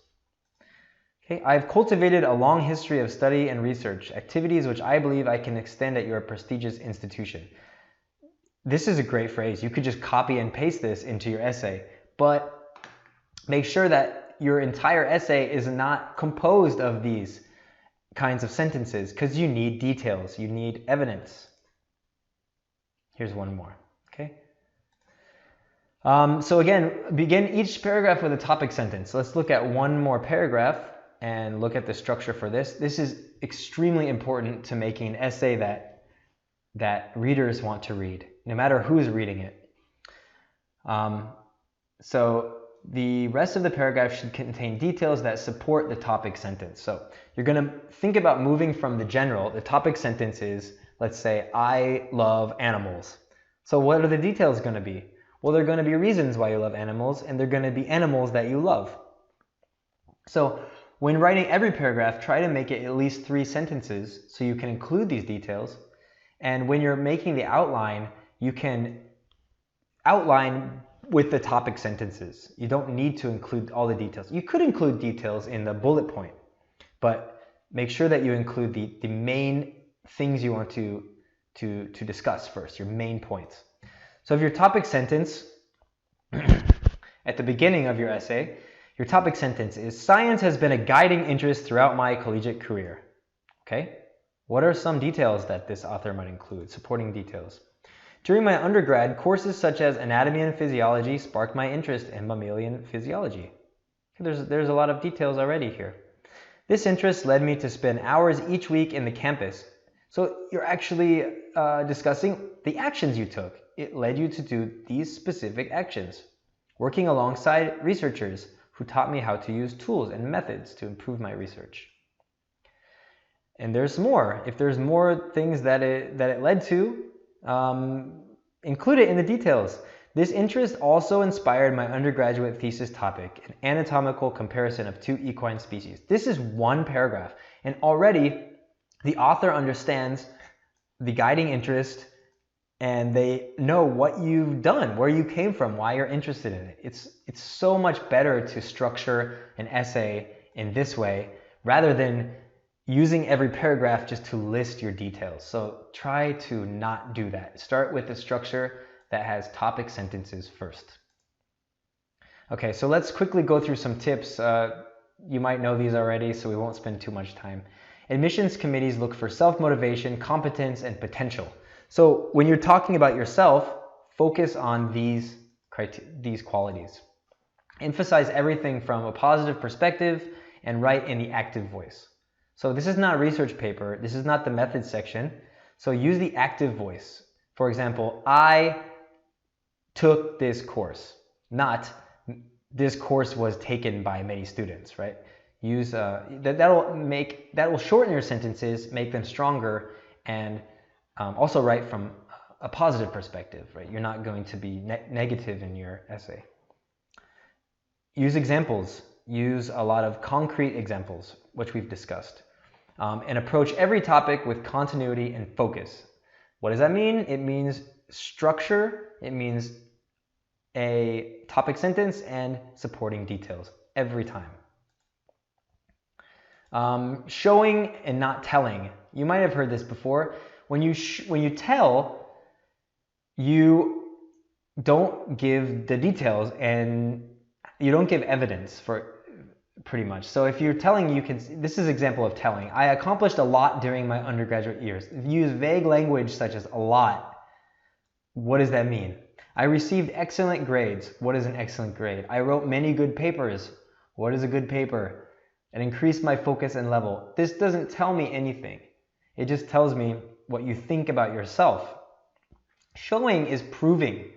Okay, I've cultivated a long history of study and research, activities which I believe I can extend at your prestigious institution. This is a great phrase. You could just copy and paste this into your essay, but make sure that your entire essay is not composed of these kinds of sentences because you need details, you need evidence. Here's one more, okay? So again, begin each paragraph with a topic sentence. Let's look at one more paragraph and look at the structure for this. This is extremely important to making an essay that readers want to read, no matter who's reading it. So the rest of the paragraph should contain details that support the topic sentence. So you're going to think about moving from the general. The topic sentence is, let's say, I love animals. So what are the details going to be? Well, they're going to be reasons why you love animals, and they're going to be animals that you love. So when writing every paragraph, try to make it at least 3 sentences so you can include these details. And when you're making the outline, you can outline with the topic sentences. You don't need to include all the details. You could include details in the bullet point, but make sure that you include the main things you want to discuss first, your main points. So if your topic sentence at the beginning of your essay, your topic sentence is, science has been a guiding interest throughout my collegiate career. Okay? What are some details that this author might include? Supporting details. During my undergrad, courses such as anatomy and physiology sparked my interest in mammalian physiology. There's a lot of details already here. This interest led me to spend hours each week in the campus. So you're actually discussing the actions you took. It led you to do these specific actions. Working alongside researchers who taught me how to use tools and methods to improve my research. And there's more. If there's more things that it led to, include it in the details. This interest also inspired my undergraduate thesis topic, an anatomical comparison of 2 equine species. This is one paragraph, and already the author understands the guiding interest, and they know what you've done, where you came from, why you're interested in it. It's so much better to structure an essay in this way rather than using every paragraph just to list your details. So try to not do that. Start with a structure that has topic sentences first. Okay, so let's quickly go through some tips. You might know these already, so we won't spend too much time. Admissions committees look for self-motivation, competence, and potential. So when you're talking about yourself, focus on these qualities. Emphasize everything from a positive perspective and write in the active voice. So this is not a research paper. This is not the methods section. So use the active voice. For example, I took this course, not this course was taken by many students, right? Use that will shorten your sentences, make them stronger, and also write from a positive perspective, right? You're not going to be negative in your essay. Use examples. Use a lot of concrete examples, which we've discussed. And approach every topic with continuity and focus. What does that mean? It means structure. It means a topic sentence and supporting details every time. Showing and not telling. You might have heard this before. When you tell, you don't give the details and you don't give evidence for pretty much. So if you're telling, this is an example of telling. I accomplished a lot during my undergraduate years. If you use vague language such as a lot, what does that mean? I received excellent grades. What is an excellent grade? I wrote many good papers. What is a good paper? It increased my focus and level. This doesn't tell me anything. It just tells me what you think about yourself. Showing is proving.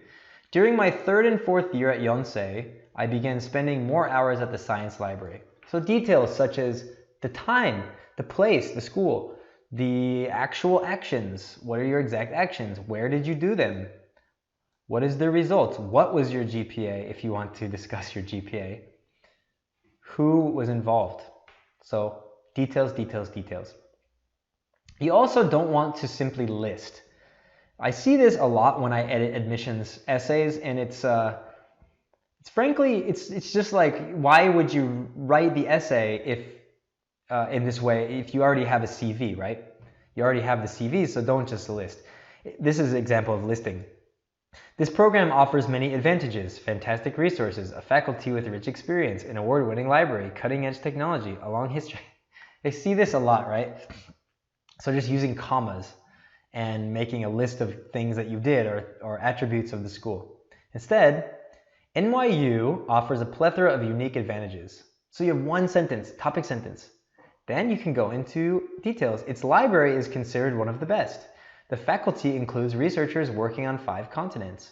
During my 3rd and 4th year at Yonsei, I began spending more hours at the science library. So details such as the time, the place, the school, the actual actions. What are your exact actions? Where did you do them? What is the results? What was your GPA if you want to discuss your GPA? Who was involved? So details, details, details. You also don't want to simply list. I see this a lot when I edit admissions essays, and it's frankly, it's just like, why would you write the essay if in this way if you already have a CV, right? You already have the CV, so don't just list. This is an example of listing. This program offers many advantages: fantastic resources, a faculty with rich experience, an award-winning library, cutting-edge technology, a long history. I see this a lot, right? So just using commas and making a list of things that you did or attributes of the school. Instead, NYU offers a plethora of unique advantages. So you have one sentence, topic sentence. Then you can go into details. Its library is considered one of the best. The faculty includes researchers working on 5 continents,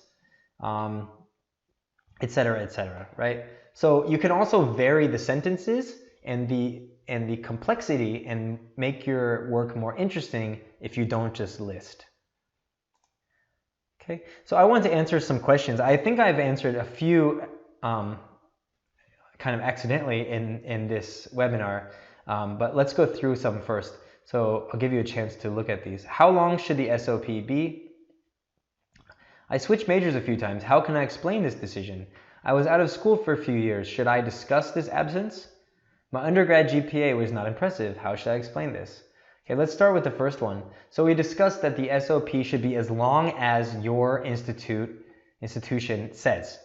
etc., right? So you can also vary the sentences and the complexity and make your work more interesting if you don't just list. Okay, so I want to answer some questions. I think I've answered a few kind of accidentally in this webinar, but let's go through some first. So I'll give you a chance to look at these. How long should the SOP be? I switched majors a few times. How can I explain this decision? I was out of school for a few years. Should I discuss this absence? My undergrad GPA was not impressive. How should I explain this? Okay, let's start with the first one. So we discussed that the SOP should be as long as your institution says.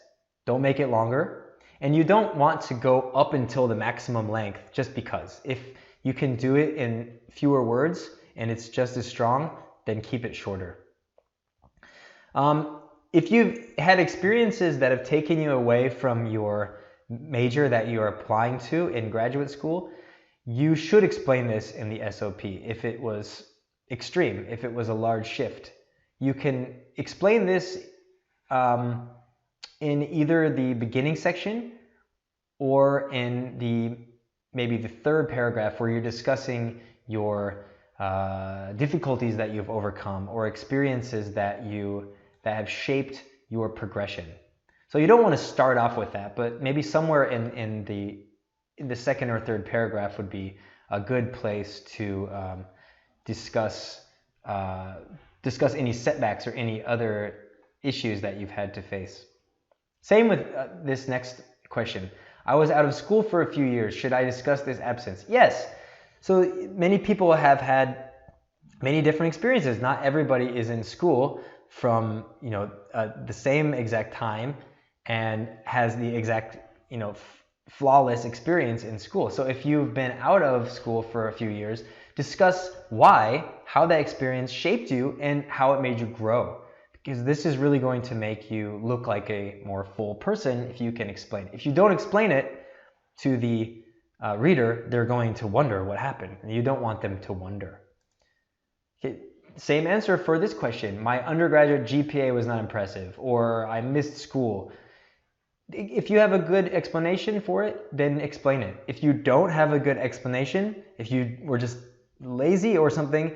Don't make it longer. And you don't want to go up until the maximum length just because. If you can do it in fewer words and it's just as strong, then keep it shorter. If you've had experiences that have taken you away from your major that you're applying to in graduate school, you should explain this in the SOP. If it was extreme, if it was a large shift, you can explain this in either the beginning section or in maybe the 3rd paragraph where you're discussing your difficulties that you've overcome or experiences that have shaped your progression. So you don't want to start off with that, but maybe somewhere in the 2nd or 3rd paragraph would be a good place to discuss any setbacks or any other issues that you've had to face. Same with this next question. I was out of school for a few years. Should I discuss this absence? Yes. So many people have had many different experiences. Not everybody is in school from the same exact time and has the exact flawless experience in school. So if you've been out of school for a few years, discuss why, how that experience shaped you and how it made you grow. Because this is really going to make you look like a more full person if you can explain it. If you don't explain it to the reader, they're going to wonder what happened. And you don't want them to wonder. Okay. same answer for this question. My undergraduate GPA was not impressive, or I missed school. If you have a good explanation for it, then explain it. If you don't have a good explanation, if you were just lazy or something,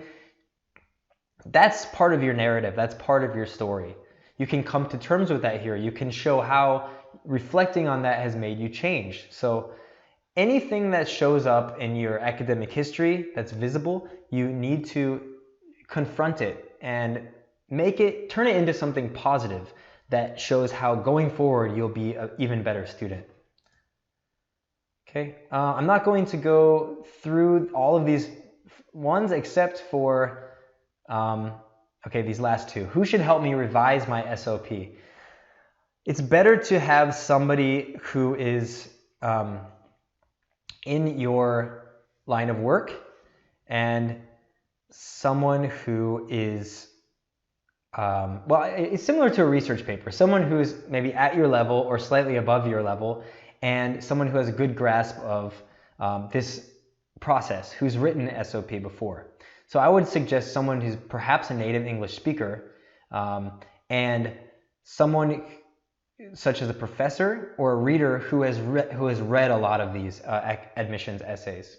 that's part of your narrative. That's part of your story. You can come to terms with that here. You can show how reflecting on that has made you change. So anything that shows up in your academic history that's visible, you need to confront it and turn it into something positive that shows how going forward you'll be an even better student. Okay, I'm not going to go through all of these ones except for these last two. Who should help me revise my SOP? It's better to have somebody who is in your line of work and someone who is it's similar to a research paper. Someone who's maybe at your level or slightly above your level, and someone who has a good grasp of this process, who's written an SOP before. So I would suggest someone who's perhaps a native English speaker, and someone such as a professor or a reader who has read a lot of these admissions essays.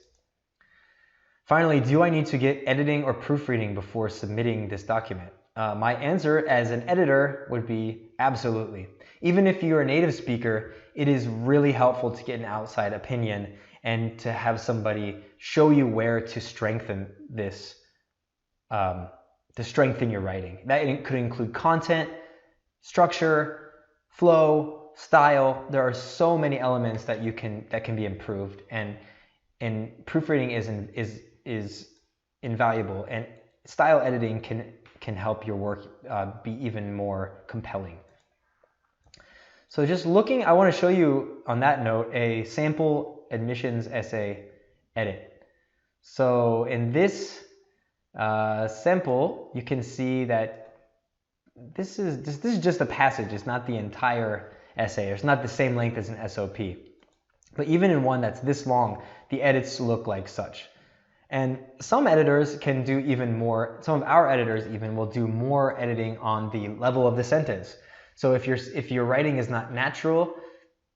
Finally, do I need to get editing or proofreading before submitting this document? My answer as an editor would be absolutely. Even if you're a native speaker, it is really helpful to get an outside opinion and to have somebody show you where to strengthen this, to strengthen your writing. That could include content, structure, flow, style. There are so many elements that can be improved, and proofreading is invaluable, and style editing can help your work be even more compelling. So just looking, I want to show you on that note a sample admissions essay edit. So in this sample, you can see that this is just a passage. It's not the entire essay. It's not the same length as an SOP. But even in one that's this long, the edits look like such. And some editors can do even more. Some of our editors even will do more editing on the level of the sentence. So if your writing is not natural,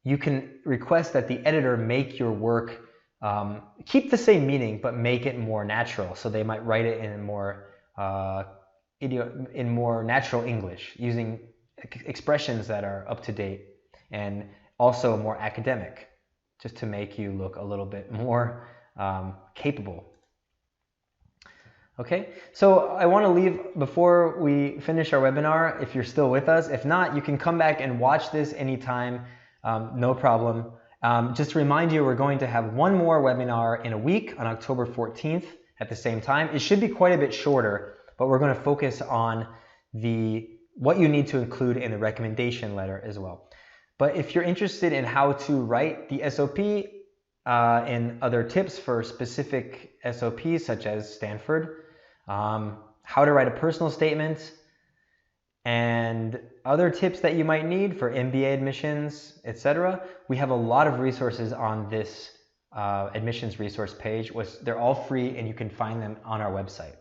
you can request that the editor make your work keep the same meaning but make it more natural. So they might write it in more natural English, using expressions that are up to date and also more academic, just to make you look a little bit more capable. Okay, so I want to leave before we finish our webinar, if you're still with us. If not, you can come back and watch this anytime, no problem. Just to remind you, we're going to have one more webinar in a week on October 14th at the same time. It should be quite a bit shorter, but we're going to focus on what you need to include in the recommendation letter as well. But if you're interested in how to write the SOP and other tips for specific SOPs such as Stanford, how to write a personal statement, and other tips that you might need for MBA admissions, etc., we have a lot of resources on this admissions resource page. They're all free and you can find them on our website.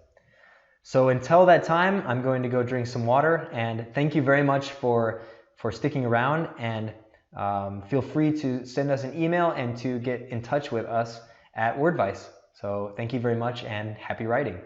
So until that time, I'm going to go drink some water, and thank you very much for sticking around, and feel free to send us an email and to get in touch with us at Wordvice. So thank you very much and happy writing.